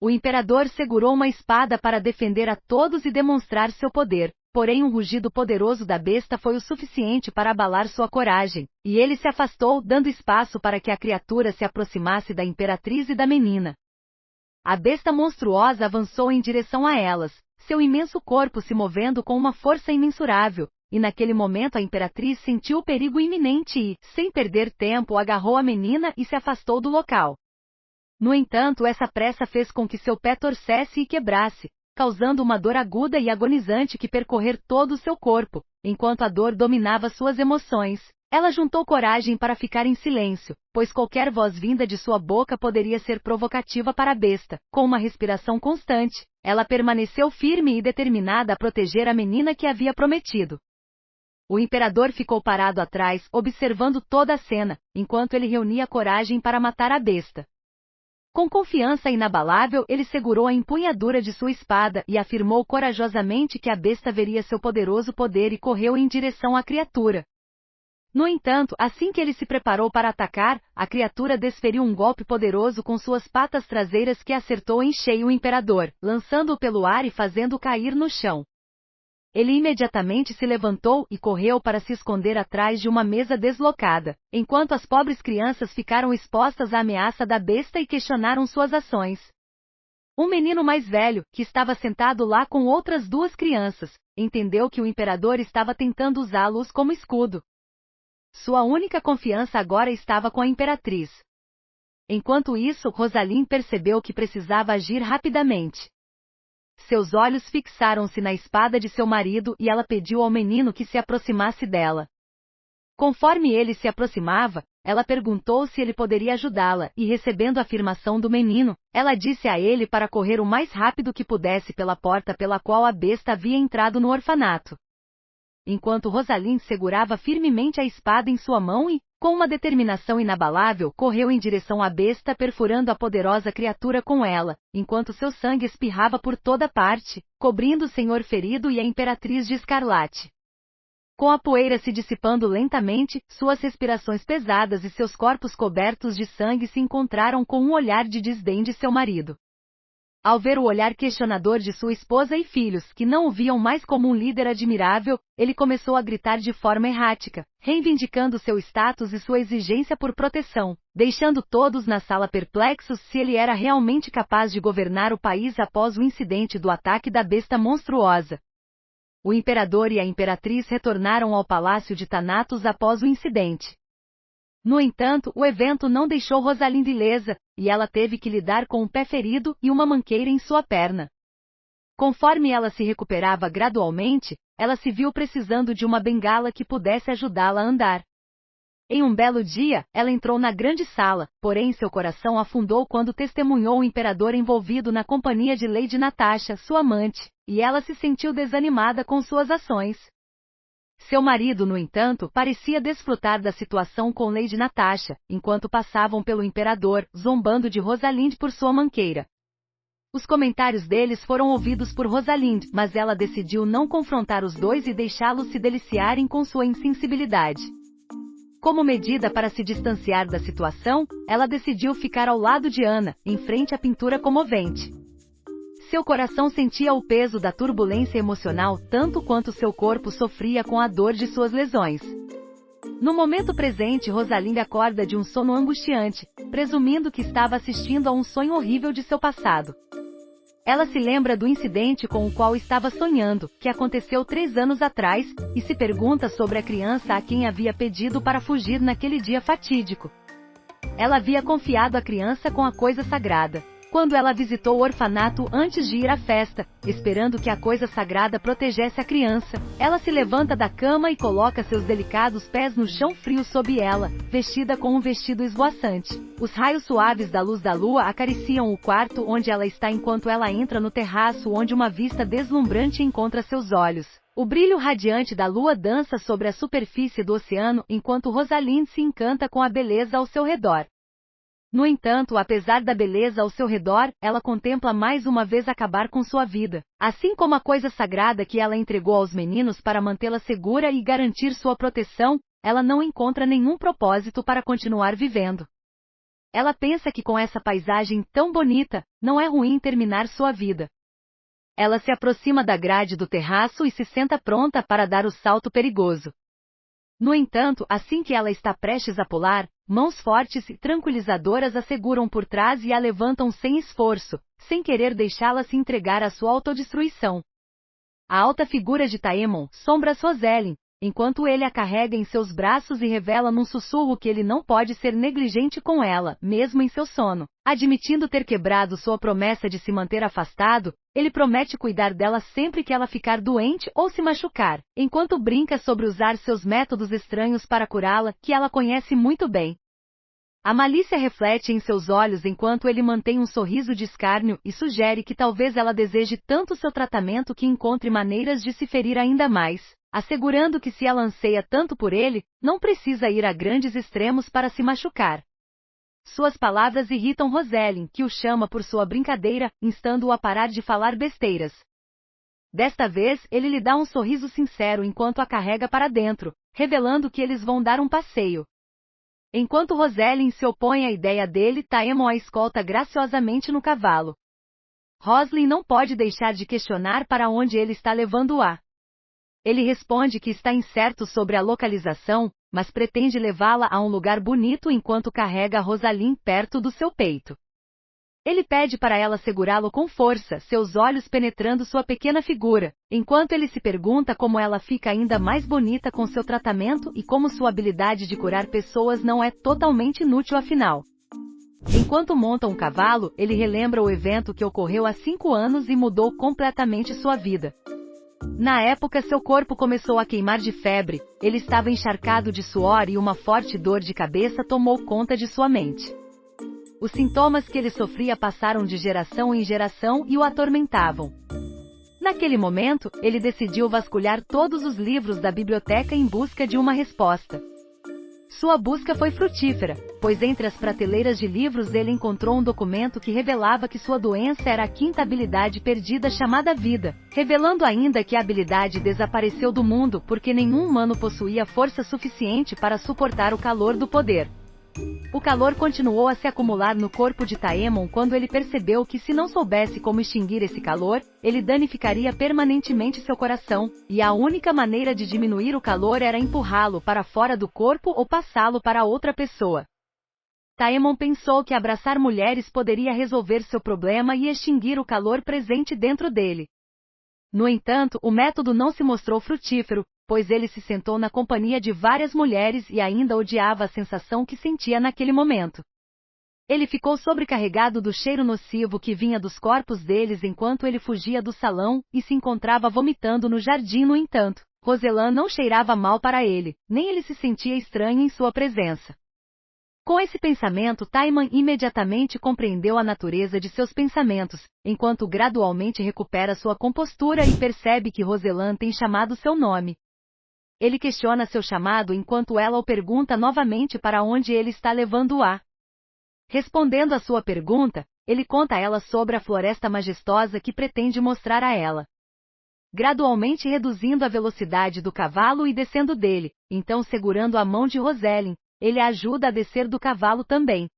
O imperador segurou uma espada para defender a todos e demonstrar seu poder, porém um rugido poderoso da besta foi o suficiente para abalar sua coragem, e ele se afastou, dando espaço para que a criatura se aproximasse da imperatriz e da menina. A besta monstruosa avançou em direção a elas, seu imenso corpo se movendo com uma força imensurável, e naquele momento a imperatriz sentiu o perigo iminente e, sem perder tempo, agarrou a menina e se afastou do local. No entanto, essa pressa fez com que seu pé torcesse e quebrasse, causando uma dor aguda e agonizante que percorrer todo o seu corpo. Enquanto a dor dominava suas emoções, ela juntou coragem para ficar em silêncio, pois qualquer voz vinda de sua boca poderia ser provocativa para a besta. Com uma respiração constante, ela permaneceu firme e determinada a proteger a menina que havia prometido. O imperador ficou parado atrás, observando toda a cena, enquanto ele reunia coragem para matar a besta. Com confiança inabalável, ele segurou a empunhadura de sua espada e afirmou corajosamente que a besta veria seu poderoso poder e correu em direção à criatura. No entanto, assim que ele se preparou para atacar, a criatura desferiu um golpe poderoso com suas patas traseiras que acertou em cheio o imperador, lançando-o pelo ar e fazendo-o cair no chão. Ele imediatamente se levantou e correu para se esconder atrás de uma mesa deslocada, enquanto as pobres crianças ficaram expostas à ameaça da besta e questionaram suas ações. Um menino mais velho, que estava sentado lá com outras duas crianças, entendeu que o imperador estava tentando usá-los como escudo. Sua única confiança agora estava com a imperatriz. Enquanto isso, Rosalind percebeu que precisava agir rapidamente. Seus olhos fixaram-se na espada de seu marido e ela pediu ao menino que se aproximasse dela. Conforme ele se aproximava, ela perguntou se ele poderia ajudá-la e, recebendo a afirmação do menino, ela disse a ele para correr o mais rápido que pudesse pela porta pela qual a besta havia entrado no orfanato. Enquanto Rosalind segurava firmemente a espada em sua mão e, com uma determinação inabalável, correu em direção à besta, perfurando a poderosa criatura com ela, enquanto seu sangue espirrava por toda parte, cobrindo o senhor ferido e a imperatriz de escarlate. Com a poeira se dissipando lentamente, suas respirações pesadas e seus corpos cobertos de sangue se encontraram com um olhar de desdém de seu marido. Ao ver o olhar questionador de sua esposa e filhos, que não o viam mais como um líder admirável, ele começou a gritar de forma errática, reivindicando seu status e sua exigência por proteção, deixando todos na sala perplexos se ele era realmente capaz de governar o país após o incidente do ataque da besta monstruosa. O imperador e a imperatriz retornaram ao palácio de Thanatos após o incidente. No entanto, o evento não deixou Rosalind ilesa, e ela teve que lidar com um pé ferido e uma manqueira em sua perna. Conforme ela se recuperava gradualmente, ela se viu precisando de uma bengala que pudesse ajudá-la a andar. Em um belo dia, ela entrou na grande sala, porém seu coração afundou quando testemunhou o imperador envolvido na companhia de Lady Natasha, sua amante, e ela se sentiu desanimada com suas ações. Seu marido, no entanto, parecia desfrutar da situação com Lady Natasha, enquanto passavam pelo imperador, zombando de Rosalind por sua manqueira. Os comentários deles foram ouvidos por Rosalind, mas ela decidiu não confrontar os dois e deixá-los se deliciarem com sua insensibilidade. Como medida para se distanciar da situação, ela decidiu ficar ao lado de Anna, em frente à pintura comovente. Seu coração sentia o peso da turbulência emocional tanto quanto seu corpo sofria com a dor de suas lesões. No momento presente, Rosalind acorda de um sono angustiante, presumindo que estava assistindo a um sonho horrível de seu passado. Ela se lembra do incidente com o qual estava sonhando, que aconteceu 3 anos atrás, e se pergunta sobre a criança a quem havia pedido para fugir naquele dia fatídico. Ela havia confiado a criança com a coisa sagrada. quando ela visitou o orfanato antes de ir à festa, esperando que a coisa sagrada protegesse a criança, ela se levanta da cama e coloca seus delicados pés no chão frio sob ela, vestida com um vestido esvoaçante. Os raios suaves da luz da lua acariciam o quarto onde ela está enquanto ela entra no terraço onde uma vista deslumbrante encontra seus olhos. O brilho radiante da lua dança sobre a superfície do oceano enquanto Rosalind se encanta com a beleza ao seu redor. No entanto, apesar da beleza ao seu redor, ela contempla mais uma vez acabar com sua vida. Assim como a coisa sagrada que ela entregou aos meninos para mantê-la segura e garantir sua proteção, ela não encontra nenhum propósito para continuar vivendo. Ela pensa que com essa paisagem tão bonita, não é ruim terminar sua vida. Ela se aproxima da grade do terraço e se senta pronta para dar o salto perigoso. No entanto, assim que ela está prestes a pular, mãos fortes e tranquilizadoras a seguram por trás e a levantam sem esforço, sem querer deixá-la se entregar à sua autodestruição. A alta figura de Taemon sombra Rosalind, enquanto ele a carrega em seus braços e revela num sussurro que ele não pode ser negligente com ela, mesmo em seu sono. Admitindo ter quebrado sua promessa de se manter afastado, ele promete cuidar dela sempre que ela ficar doente ou se machucar, enquanto brinca sobre usar seus métodos estranhos para curá-la, que ela conhece muito bem. A malícia reflete em seus olhos enquanto ele mantém um sorriso de escárnio e sugere que talvez ela deseje tanto seu tratamento que encontre maneiras de se ferir ainda mais, assegurando que se ela anseia tanto por ele, não precisa ir a grandes extremos para se machucar. Suas palavras irritam Rosalind, que o chama por sua brincadeira, instando-o a parar de falar besteiras. Desta vez, ele lhe dá um sorriso sincero enquanto a carrega para dentro, revelando que eles vão dar um passeio. Enquanto Rosalind se opõe à ideia dele, Taemon a escolta graciosamente no cavalo. Rosalind não pode deixar de questionar para onde ele está levando-a. Ele responde que está incerto sobre a localização, mas pretende levá-la a um lugar bonito enquanto carrega Rosalind perto do seu peito. Ele pede para ela segurá-lo com força, seus olhos penetrando sua pequena figura, enquanto ele se pergunta como ela fica ainda mais bonita com seu tratamento e como sua habilidade de curar pessoas não é totalmente inútil afinal. Enquanto monta um cavalo, ele relembra o evento que ocorreu há 5 anos e mudou completamente sua vida. Na época seu corpo começou a queimar de febre, ele estava encharcado de suor e uma forte dor de cabeça tomou conta de sua mente. Os sintomas que ele sofria passaram de geração em geração e o atormentavam. Naquele momento, ele decidiu vasculhar todos os livros da biblioteca em busca de uma resposta. Sua busca foi frutífera, pois entre as prateleiras de livros ele encontrou um documento que revelava que sua doença era a 5ª habilidade perdida chamada vida, revelando ainda que a habilidade desapareceu do mundo porque nenhum humano possuía força suficiente para suportar o calor do poder. O calor continuou a se acumular no corpo de Taemon quando ele percebeu que se não soubesse como extinguir esse calor, ele danificaria permanentemente seu coração, e a única maneira de diminuir o calor era empurrá-lo para fora do corpo ou passá-lo para outra pessoa. Taemon pensou que abraçar mulheres poderia resolver seu problema e extinguir o calor presente dentro dele. No entanto, o método não se mostrou frutífero, pois ele se sentou na companhia de várias mulheres e ainda odiava a sensação que sentia naquele momento. Ele ficou sobrecarregado do cheiro nocivo que vinha dos corpos deles enquanto ele fugia do salão e se encontrava vomitando no jardim. No entanto, Rosalind não cheirava mal para ele, nem ele se sentia estranho em sua presença. Com esse pensamento, Taemon imediatamente compreendeu a natureza de seus pensamentos, enquanto gradualmente recupera sua compostura e percebe que Rosalind tem chamado seu nome. Ele questiona seu chamado enquanto ela o pergunta novamente para onde ele está levando-a. Respondendo à sua pergunta, ele conta a ela sobre a floresta majestosa que pretende mostrar a ela. Gradualmente reduzindo a velocidade do cavalo e descendo dele, então segurando a mão de Rosalind, ele a ajuda a descer do cavalo também.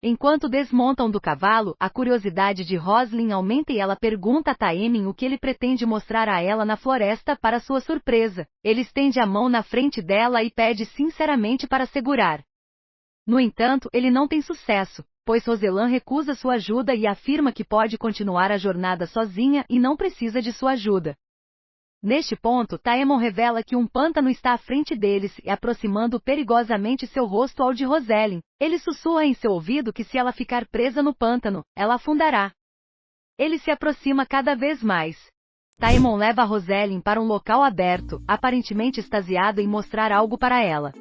Enquanto desmontam do cavalo, a curiosidade de Rosalind aumenta e ela pergunta a Taemon o que ele pretende mostrar a ela na floresta. Para sua surpresa, ele estende a mão na frente dela e pede sinceramente para segurar. No entanto, ele não tem sucesso, pois Rosalind recusa sua ajuda e afirma que pode continuar a jornada sozinha e não precisa de sua ajuda. Neste ponto, Taemon revela que um pântano está à frente deles e aproximando perigosamente seu rosto ao de Roselyn. Ele sussurra em seu ouvido que se ela ficar presa no pântano, ela afundará. Ele se aproxima cada vez mais. Taemon leva Roselyn para um local aberto, aparentemente extasiado em mostrar algo para ela.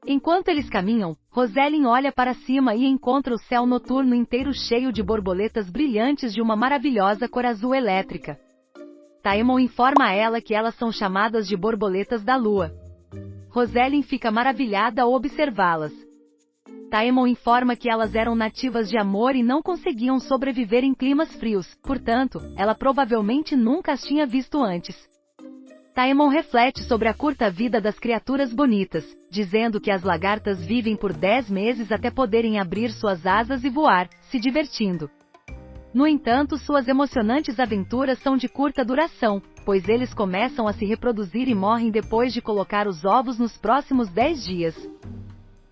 Enquanto eles caminham, Roselyn olha para cima e encontra o céu noturno inteiro cheio de borboletas brilhantes de uma maravilhosa cor azul elétrica. Taemon informa a ela que elas são chamadas de borboletas da lua. Roselyn fica maravilhada ao observá-las. Taemon informa que elas eram nativas de Amor e não conseguiam sobreviver em climas frios, portanto, ela provavelmente nunca as tinha visto antes. Taemon reflete sobre a curta vida das criaturas bonitas, dizendo que as lagartas vivem por 10 meses até poderem abrir suas asas e voar, se divertindo. No entanto, suas emocionantes aventuras são de curta duração, pois eles começam a se reproduzir e morrem depois de colocar os ovos nos próximos 10 dias.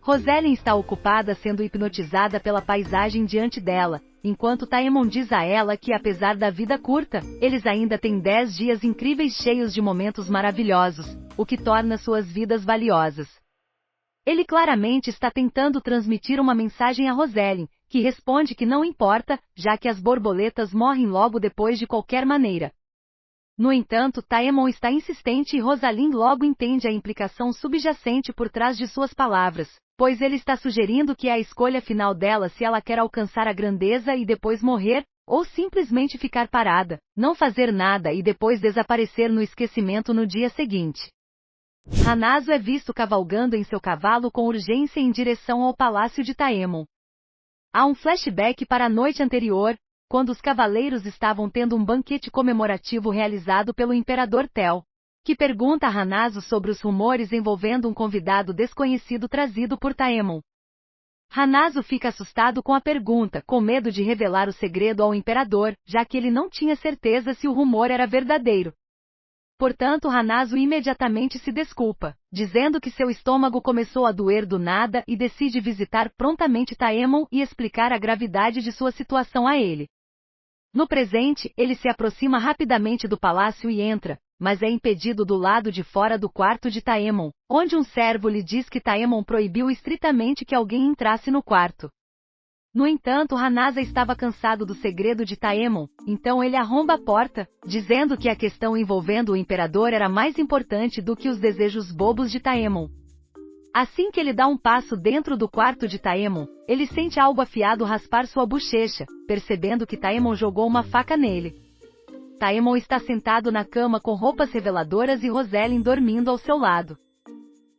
Roselyn está ocupada sendo hipnotizada pela paisagem diante dela, enquanto Taemon diz a ela que apesar da vida curta, eles ainda têm 10 dias incríveis cheios de momentos maravilhosos, o que torna suas vidas valiosas. Ele claramente está tentando transmitir uma mensagem a Roselyn, que responde que não importa, já que as borboletas morrem logo depois de qualquer maneira. No entanto, Taemon está insistente e Roselyn logo entende a implicação subjacente por trás de suas palavras, pois ele está sugerindo que é a escolha final dela se ela quer alcançar a grandeza e depois morrer, ou simplesmente ficar parada, não fazer nada e depois desaparecer no esquecimento no dia seguinte. Hanazo é visto cavalgando em seu cavalo com urgência em direção ao palácio de Taemon. Há um flashback para a noite anterior, quando os cavaleiros estavam tendo um banquete comemorativo realizado pelo Imperador Tel, que pergunta a Hanazo sobre os rumores envolvendo um convidado desconhecido trazido por Taemon. Hanazo fica assustado com a pergunta, com medo de revelar o segredo ao Imperador, já que ele não tinha certeza se o rumor era verdadeiro. Portanto, Hanazo imediatamente se desculpa, dizendo que seu estômago começou a doer do nada e decide visitar prontamente Taemon e explicar a gravidade de sua situação a ele. No presente, ele se aproxima rapidamente do palácio e entra, mas é impedido do lado de fora do quarto de Taemon, onde um servo lhe diz que Taemon proibiu estritamente que alguém entrasse no quarto. No entanto, Hanazo estava cansado do segredo de Taemon, então ele arromba a porta, dizendo que a questão envolvendo o imperador era mais importante do que os desejos bobos de Taemon. Assim que ele dá um passo dentro do quarto de Taemon, ele sente algo afiado raspar sua bochecha, percebendo que Taemon jogou uma faca nele. Taemon está sentado na cama com roupas reveladoras e Roselyn dormindo ao seu lado.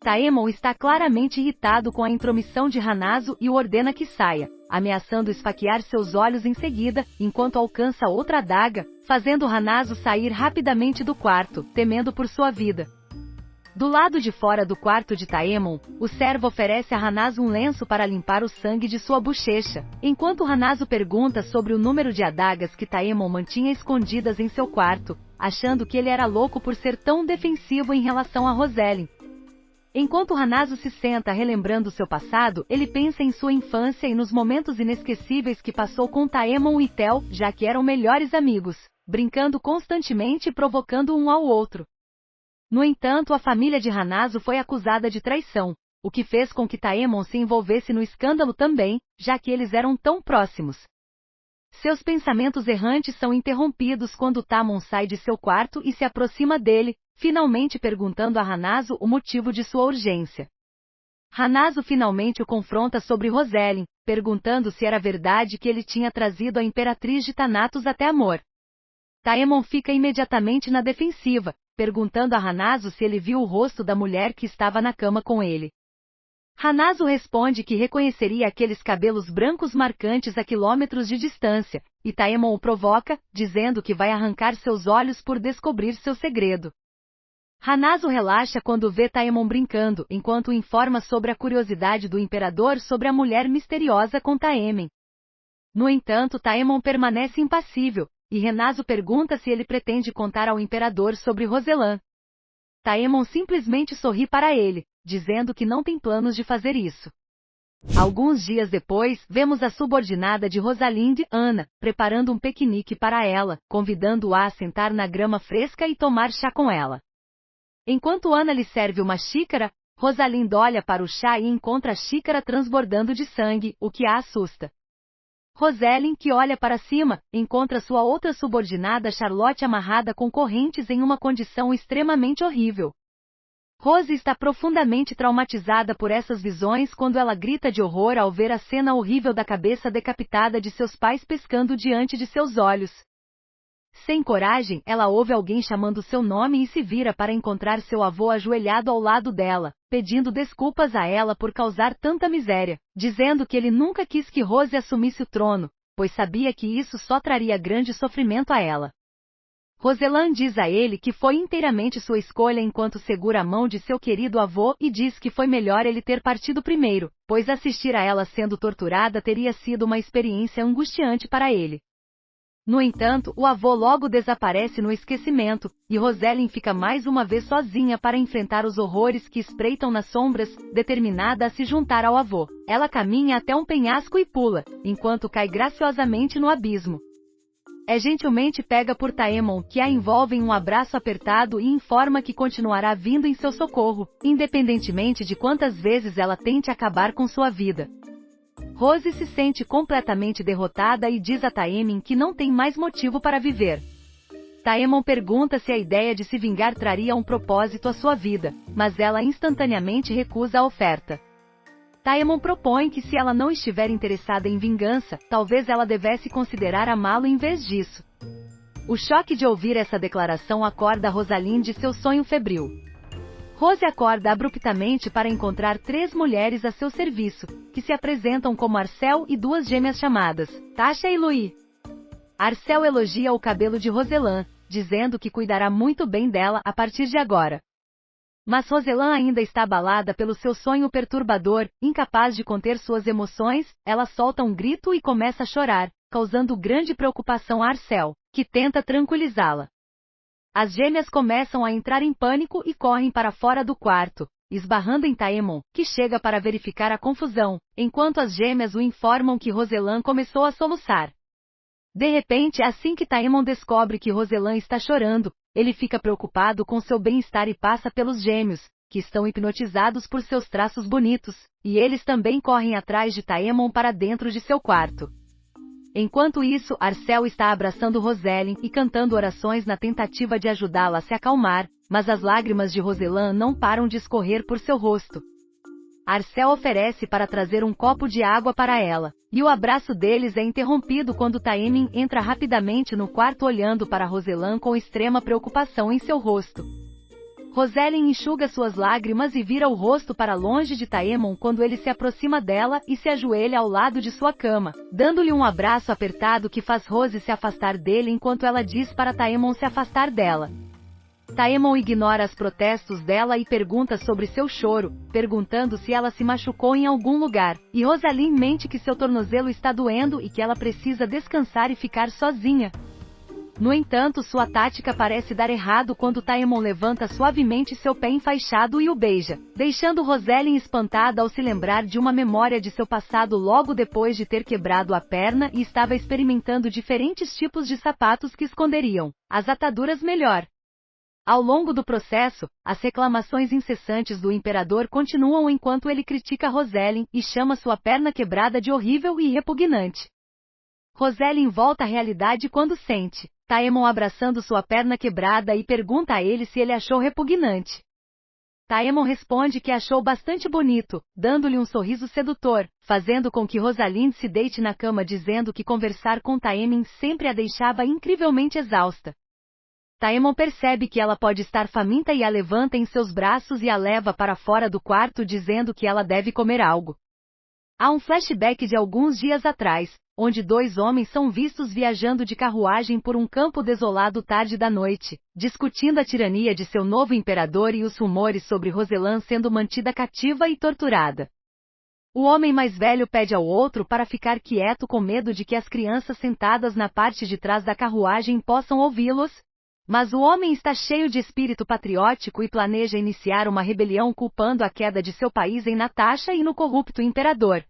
Taemon está claramente irritado com a intromissão de Hanazo e o ordena que saia, ameaçando esfaquear seus olhos em seguida, enquanto alcança outra adaga, fazendo Hanazo sair rapidamente do quarto, temendo por sua vida. Do lado de fora do quarto de Taemon, o servo oferece a Hanazo um lenço para limpar o sangue de sua bochecha, enquanto Hanazo pergunta sobre o número de adagas que Taemon mantinha escondidas em seu quarto, achando que ele era louco por ser tão defensivo em relação a Roselyn. Enquanto Hanazo se senta relembrando seu passado, ele pensa em sua infância e nos momentos inesquecíveis que passou com Taemon e Tel, já que eram melhores amigos, brincando constantemente e provocando um ao outro. No entanto, a família de Hanazo foi acusada de traição, o que fez com que Taemon se envolvesse no escândalo também, já que eles eram tão próximos. Seus pensamentos errantes são interrompidos quando Taemon sai de seu quarto e se aproxima dele, finalmente perguntando a Hanazo o motivo de sua urgência. Hanazo finalmente o confronta sobre Roselyn, perguntando se era verdade que ele tinha trazido a Imperatriz de Thanatos até Amor. Taemon fica imediatamente na defensiva, perguntando a Hanazo se ele viu o rosto da mulher que estava na cama com ele. Hanazo responde que reconheceria aqueles cabelos brancos marcantes a quilômetros de distância, e Taemon o provoca, dizendo que vai arrancar seus olhos por descobrir seu segredo. Hanazo relaxa quando vê Taemon brincando, enquanto informa sobre a curiosidade do imperador sobre a mulher misteriosa com Taemen. No entanto, Taemon permanece impassível, e Hanazo pergunta se ele pretende contar ao imperador sobre Roselan. Taemon simplesmente sorri para ele, dizendo que não tem planos de fazer isso. Alguns dias depois, vemos a subordinada de Rosalind, Ana, preparando um piquenique para ela, convidando-a a sentar na grama fresca e tomar chá com ela. Enquanto Ana lhe serve uma xícara, Rosalind olha para o chá e encontra a xícara transbordando de sangue, o que a assusta. Rosalind, que olha para cima, encontra sua outra subordinada Charlotte amarrada com correntes em uma condição extremamente horrível. Rose está profundamente traumatizada por essas visões quando ela grita de horror ao ver a cena horrível da cabeça decapitada de seus pais pescando diante de seus olhos. Sem coragem, ela ouve alguém chamando seu nome e se vira para encontrar seu avô ajoelhado ao lado dela, pedindo desculpas a ela por causar tanta miséria, dizendo que ele nunca quis que Rose assumisse o trono, pois sabia que isso só traria grande sofrimento a ela. Rosalind diz a ele que foi inteiramente sua escolha enquanto segura a mão de seu querido avô e diz que foi melhor ele ter partido primeiro, pois assistir a ela sendo torturada teria sido uma experiência angustiante para ele. No entanto, o avô logo desaparece no esquecimento, e Rosalind fica mais uma vez sozinha para enfrentar os horrores que espreitam nas sombras, determinada a se juntar ao avô. Ela caminha até um penhasco e pula, enquanto cai graciosamente no abismo. É gentilmente pega por Taemon, que a envolve em um abraço apertado e informa que continuará vindo em seu socorro, independentemente de quantas vezes ela tente acabar com sua vida. Rose se sente completamente derrotada e diz a Taemin que não tem mais motivo para viver. Taemon pergunta se a ideia de se vingar traria um propósito à sua vida, mas ela instantaneamente recusa a oferta. Taemon propõe que se ela não estiver interessada em vingança, talvez ela devesse considerar amá-lo em vez disso. O choque de ouvir essa declaração acorda Rosalind de seu sonho febril. Rose acorda abruptamente para encontrar 3 mulheres a seu serviço, que se apresentam como Arcel e 2 gêmeas chamadas Tasha e Louis. Arcel elogia o cabelo de Rosalind, dizendo que cuidará muito bem dela a partir de agora. Mas Rosalind ainda está abalada pelo seu sonho perturbador, incapaz de conter suas emoções, ela solta um grito e começa a chorar, causando grande preocupação a Arcel, que tenta tranquilizá-la. As gêmeas começam a entrar em pânico e correm para fora do quarto, esbarrando em Taemon, que chega para verificar a confusão, enquanto as gêmeas o informam que Rosalind começou a soluçar. De repente, assim que Taemon descobre que Rosalind está chorando, ele fica preocupado com seu bem-estar e passa pelos gêmeos, que estão hipnotizados por seus traços bonitos, e eles também correm atrás de Taemon para dentro de seu quarto. Enquanto isso, Arcel está abraçando Rosalind e cantando orações na tentativa de ajudá-la a se acalmar, mas as lágrimas de Rosalind não param de escorrer por seu rosto. Arcel oferece para trazer um copo de água para ela, e o abraço deles é interrompido quando Taemin entra rapidamente no quarto olhando para Rosalind com extrema preocupação em seu rosto. Rosalind enxuga suas lágrimas e vira o rosto para longe de Taemon quando ele se aproxima dela e se ajoelha ao lado de sua cama, dando-lhe um abraço apertado que faz Rose se afastar dele enquanto ela diz para Taemon se afastar dela. Taemon ignora os protestos dela e pergunta sobre seu choro, perguntando se ela se machucou em algum lugar, e Rosalind mente que seu tornozelo está doendo e que ela precisa descansar e ficar sozinha. No entanto, sua tática parece dar errado quando Taemon levanta suavemente seu pé enfaixado e o beija, deixando Rosalind espantada ao se lembrar de uma memória de seu passado logo depois de ter quebrado a perna e estava experimentando diferentes tipos de sapatos que esconderiam as ataduras melhor. Ao longo do processo, as reclamações incessantes do imperador continuam enquanto ele critica Rosalind e chama sua perna quebrada de horrível e repugnante. Rosalind volta à realidade quando sente Taemon abraçando sua perna quebrada e pergunta a ele se ele achou repugnante. Taemon responde que achou bastante bonito, dando-lhe um sorriso sedutor, fazendo com que Rosalind se deite na cama dizendo que conversar com Taemin sempre a deixava incrivelmente exausta. Taemon percebe que ela pode estar faminta e a levanta em seus braços e a leva para fora do quarto dizendo que ela deve comer algo. Há um flashback de alguns dias atrás, onde 2 homens são vistos viajando de carruagem por um campo desolado tarde da noite, discutindo a tirania de seu novo imperador e os rumores sobre Rosalind sendo mantida cativa e torturada. O homem mais velho pede ao outro para ficar quieto com medo de que as crianças sentadas na parte de trás da carruagem possam ouvi-los. Mas o homem está cheio de espírito patriótico e planeja iniciar uma rebelião culpando a queda de seu país em Natasha e no corrupto imperador.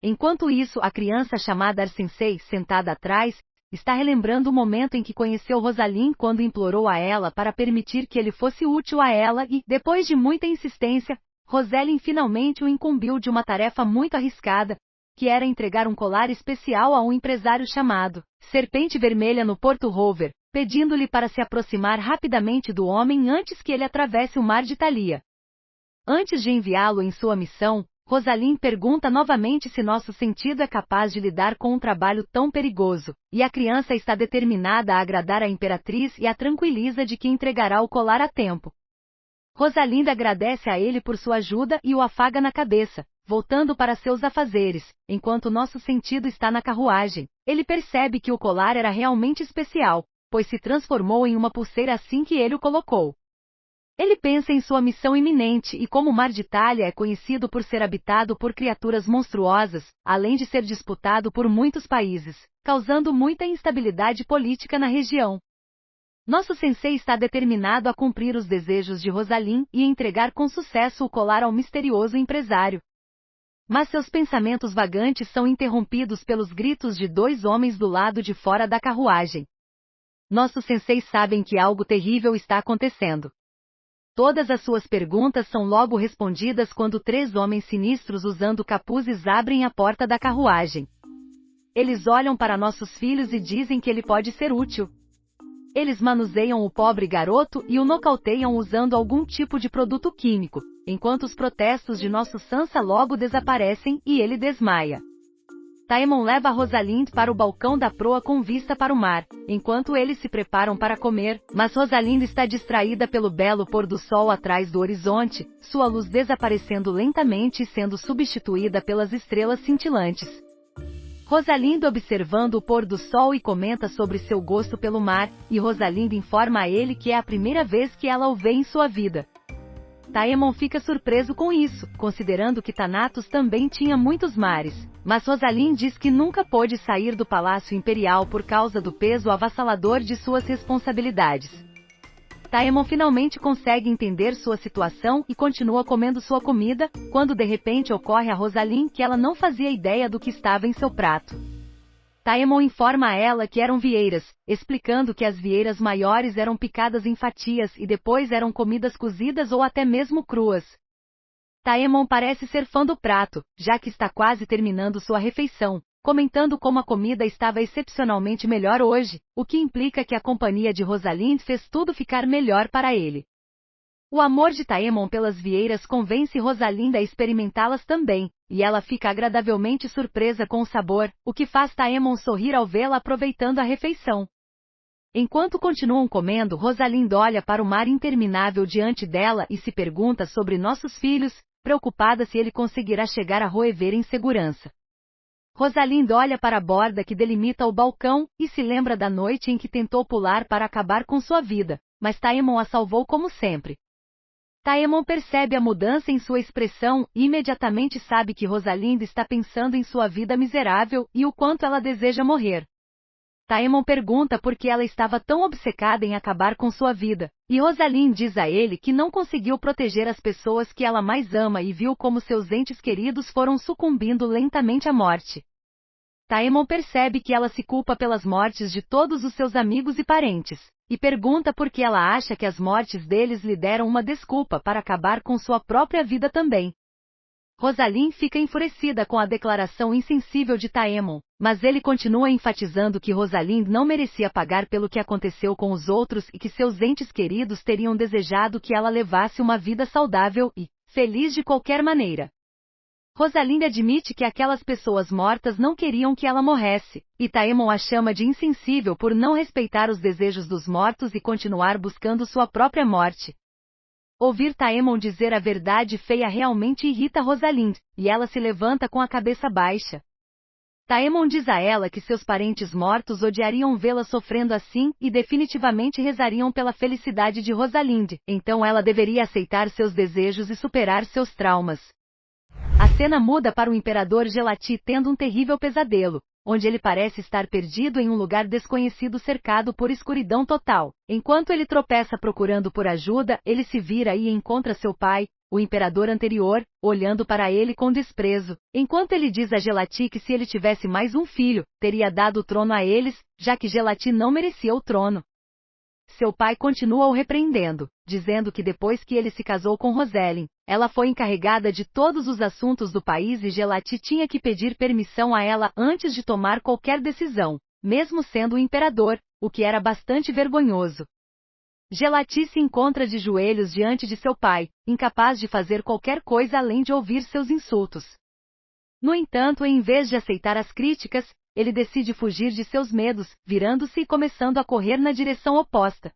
Enquanto isso, a criança chamada Arsensei, sentada atrás, está relembrando o momento em que conheceu Rosalind quando implorou a ela para permitir que ele fosse útil a ela e, depois de muita insistência, Rosalind finalmente o incumbiu de uma tarefa muito arriscada, que era entregar um colar especial a um empresário chamado Serpente Vermelha no Porto Rover, pedindo-lhe para se aproximar rapidamente do homem antes que ele atravesse o mar de Thalia. Antes de enviá-lo em sua missão, Rosalind pergunta novamente se nosso sentido é capaz de lidar com um trabalho tão perigoso, e a criança está determinada a agradar a imperatriz e a tranquiliza de que entregará o colar a tempo. Rosalind agradece a ele por sua ajuda e o afaga na cabeça, voltando para seus afazeres, enquanto nosso sentido está na carruagem. Ele percebe que o colar era realmente especial, pois se transformou em uma pulseira assim que ele o colocou. Ele pensa em sua missão iminente e como o Mar de Thalia é conhecido por ser habitado por criaturas monstruosas, além de ser disputado por muitos países, causando muita instabilidade política na região. Nosso sensei está determinado a cumprir os desejos de Rosalind e entregar com sucesso o colar ao misterioso empresário. Mas seus pensamentos vagantes são interrompidos pelos gritos de dois homens do lado de fora da carruagem. Nossos senseis sabem que algo terrível está acontecendo. Todas as suas perguntas são logo respondidas quando três homens sinistros usando capuzes abrem a porta da carruagem. Eles olham para nossos filhos e dizem que ele pode ser útil. Eles manuseiam o pobre garoto e o nocauteiam usando algum tipo de produto químico, enquanto os protestos de nosso Sansa logo desaparecem e ele desmaia. Taemon leva Rosalind para o balcão da proa com vista para o mar, enquanto eles se preparam para comer, mas Rosalind está distraída pelo belo pôr do sol atrás do horizonte, sua luz desaparecendo lentamente e sendo substituída pelas estrelas cintilantes. Rosalind observando o pôr do sol e comenta sobre seu gosto pelo mar, e Rosalind informa a ele que é a primeira vez que ela o vê em sua vida. Taemon fica surpreso com isso, considerando que Thanatos também tinha muitos mares, mas Rosalind diz que nunca pôde sair do Palácio Imperial por causa do peso avassalador de suas responsabilidades. Taemon finalmente consegue entender sua situação e continua comendo sua comida, quando de repente ocorre a Rosalind que ela não fazia ideia do que estava em seu prato. Taemon informa a ela que eram vieiras, explicando que as vieiras maiores eram picadas em fatias e depois eram comidas cozidas ou até mesmo cruas. Taemon parece ser fã do prato, já que está quase terminando sua refeição, comentando como a comida estava excepcionalmente melhor hoje, o que implica que a companhia de Rosalind fez tudo ficar melhor para ele. O amor de Taemon pelas vieiras convence Rosalind a experimentá-las também, e ela fica agradavelmente surpresa com o sabor, o que faz Taemon sorrir ao vê-la aproveitando a refeição. Enquanto continuam comendo, Rosalind olha para o mar interminável diante dela e se pergunta sobre nossos filhos, preocupada se ele conseguirá chegar a Roever em segurança. Rosalind olha para a borda que delimita o balcão, e se lembra da noite em que tentou pular para acabar com sua vida, mas Taemon a salvou como sempre. Taemon percebe a mudança em sua expressão e imediatamente sabe que Rosalind está pensando em sua vida miserável e o quanto ela deseja morrer. Taemon pergunta por que ela estava tão obcecada em acabar com sua vida, e Rosalind diz a ele que não conseguiu proteger as pessoas que ela mais ama e viu como seus entes queridos foram sucumbindo lentamente à morte. Taemon percebe que ela se culpa pelas mortes de todos os seus amigos e parentes, e pergunta por que ela acha que as mortes deles lhe deram uma desculpa para acabar com sua própria vida também. Rosalind fica enfurecida com a declaração insensível de Taemon, mas ele continua enfatizando que Rosalind não merecia pagar pelo que aconteceu com os outros e que seus entes queridos teriam desejado que ela levasse uma vida saudável e feliz de qualquer maneira. Rosalind admite que aquelas pessoas mortas não queriam que ela morresse, e Taemon a chama de insensível por não respeitar os desejos dos mortos e continuar buscando sua própria morte. Ouvir Taemon dizer a verdade feia realmente irrita Rosalind, e ela se levanta com a cabeça baixa. Taemon diz a ela que seus parentes mortos odiariam vê-la sofrendo assim e definitivamente rezariam pela felicidade de Rosalind, então ela deveria aceitar seus desejos e superar seus traumas. A cena muda para o Imperador Gelati tendo um terrível pesadelo, onde ele parece estar perdido em um lugar desconhecido cercado por escuridão total. Enquanto ele tropeça procurando por ajuda, ele se vira e encontra seu pai, o imperador anterior, olhando para ele com desprezo, enquanto ele diz a Gelati que se ele tivesse mais um filho, teria dado o trono a eles, já que Gelati não merecia o trono. Seu pai continua o repreendendo, dizendo que depois que ele se casou com Roselyn, ela foi encarregada de todos os assuntos do país e Gelati tinha que pedir permissão a ela antes de tomar qualquer decisão, mesmo sendo o imperador, o que era bastante vergonhoso. Gelati se encontra de joelhos diante de seu pai, incapaz de fazer qualquer coisa além de ouvir seus insultos. No entanto, em vez de aceitar as críticas, ele decide fugir de seus medos, virando-se e começando a correr na direção oposta.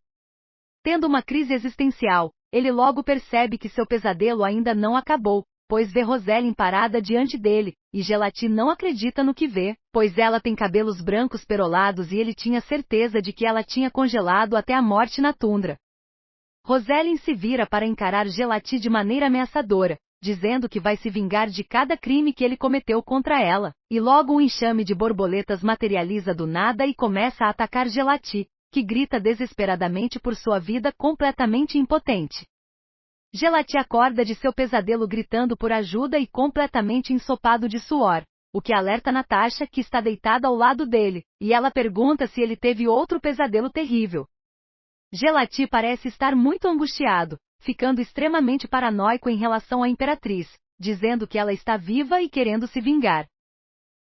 Tendo uma crise existencial, ele logo percebe que seu pesadelo ainda não acabou, pois vê Roselyn parada diante dele, e Gelati não acredita no que vê, pois ela tem cabelos brancos perolados e ele tinha certeza de que ela tinha congelado até a morte na tundra. Roselyn se vira para encarar Gelati de maneira ameaçadora, dizendo que vai se vingar de cada crime que ele cometeu contra ela, e logo um enxame de borboletas materializa do nada e começa a atacar Gelati, que grita desesperadamente por sua vida completamente impotente. Gelati acorda de seu pesadelo gritando por ajuda e completamente ensopado de suor, o que alerta Natasha, que está deitada ao lado dele, e ela pergunta se ele teve outro pesadelo terrível. Gelati parece estar muito angustiado, ficando extremamente paranoico em relação à Imperatriz, dizendo que ela está viva e querendo se vingar.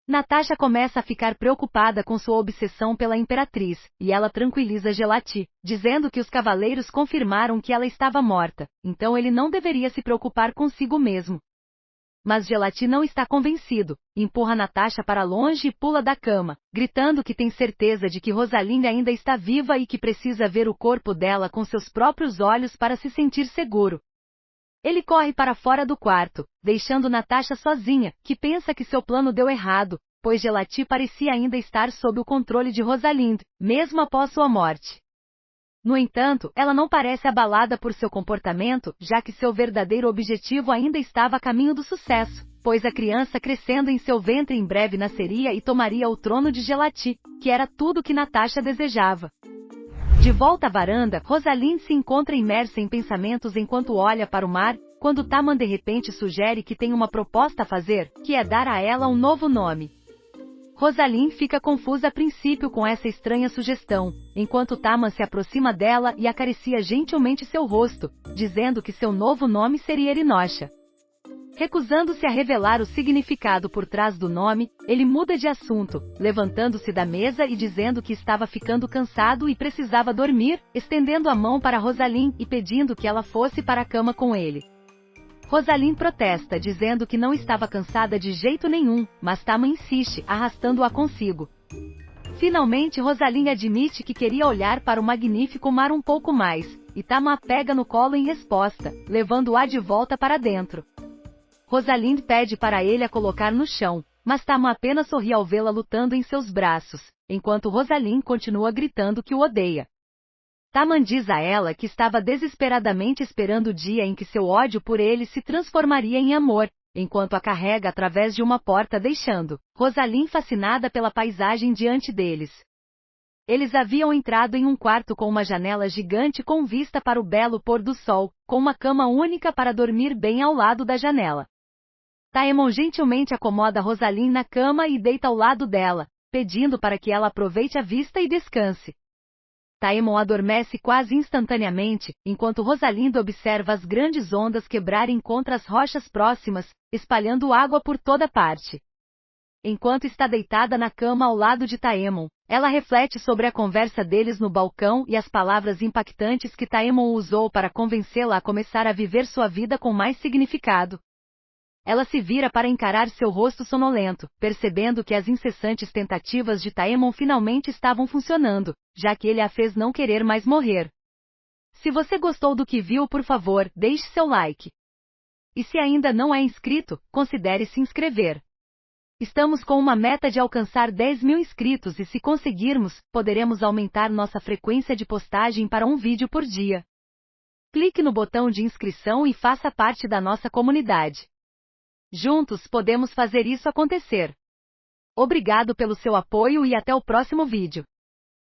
Natasha começa a ficar preocupada com sua obsessão pela Imperatriz, e ela tranquiliza Gelati, dizendo que os cavaleiros confirmaram que ela estava morta, então ele não deveria se preocupar consigo mesmo. Mas Gelati não está convencido, empurra Natasha para longe e pula da cama, gritando que tem certeza de que Rosalinde ainda está viva e que precisa ver o corpo dela com seus próprios olhos para se sentir seguro. Ele corre para fora do quarto, deixando Natasha sozinha, que pensa que seu plano deu errado, pois Gelati parecia ainda estar sob o controle de Rosalinde, mesmo após sua morte. No entanto, ela não parece abalada por seu comportamento, já que seu verdadeiro objetivo ainda estava a caminho do sucesso, pois a criança crescendo em seu ventre em breve nasceria e tomaria o trono de Gelati, que era tudo que Natasha desejava. De volta à varanda, Rosalinde se encontra imersa em pensamentos enquanto olha para o mar, quando Taman de repente sugere que tem uma proposta a fazer, que é dar a ela um novo nome. Rosalinde fica confusa a princípio com essa estranha sugestão, enquanto Taman se aproxima dela e acaricia gentilmente seu rosto, dizendo que seu novo nome seria Erinócia. Recusando-se a revelar o significado por trás do nome, ele muda de assunto, levantando-se da mesa e dizendo que estava ficando cansado e precisava dormir, estendendo a mão para Rosalinde e pedindo que ela fosse para a cama com ele. Rosalinde protesta, dizendo que não estava cansada de jeito nenhum, mas Taman insiste, arrastando-a consigo. Finalmente Rosalinde admite que queria olhar para o magnífico mar um pouco mais, e Taman a pega no colo em resposta, levando-a de volta para dentro. Rosalinde pede para ele a colocar no chão, mas Taman apenas sorri ao vê-la lutando em seus braços, enquanto Rosalinde continua gritando que o odeia. Taman diz a ela que estava desesperadamente esperando o dia em que seu ódio por ele se transformaria em amor, enquanto a carrega através de uma porta deixando Rosalinde fascinada pela paisagem diante deles. Eles haviam entrado em um quarto com uma janela gigante com vista para o belo pôr do sol, com uma cama única para dormir bem ao lado da janela. Taemon gentilmente acomoda Rosalinde na cama e deita ao lado dela, pedindo para que ela aproveite a vista e descanse. Taemon adormece quase instantaneamente, enquanto Rosalinde observa as grandes ondas quebrarem contra as rochas próximas, espalhando água por toda parte. Enquanto está deitada na cama ao lado de Taemon, ela reflete sobre a conversa deles no balcão e as palavras impactantes que Taemon usou para convencê-la a começar a viver sua vida com mais significado. Ela se vira para encarar seu rosto sonolento, percebendo que as incessantes tentativas de Taemon finalmente estavam funcionando, já que ele a fez não querer mais morrer. Se você gostou do que viu, por favor, deixe seu like. E se ainda não é inscrito, considere se inscrever. Estamos com uma meta de alcançar 10.000 inscritos e se conseguirmos, poderemos aumentar nossa frequência de postagem para um vídeo por dia. Clique no botão de inscrição e faça parte da nossa comunidade. Juntos podemos fazer isso acontecer. Obrigado pelo seu apoio e até o próximo vídeo.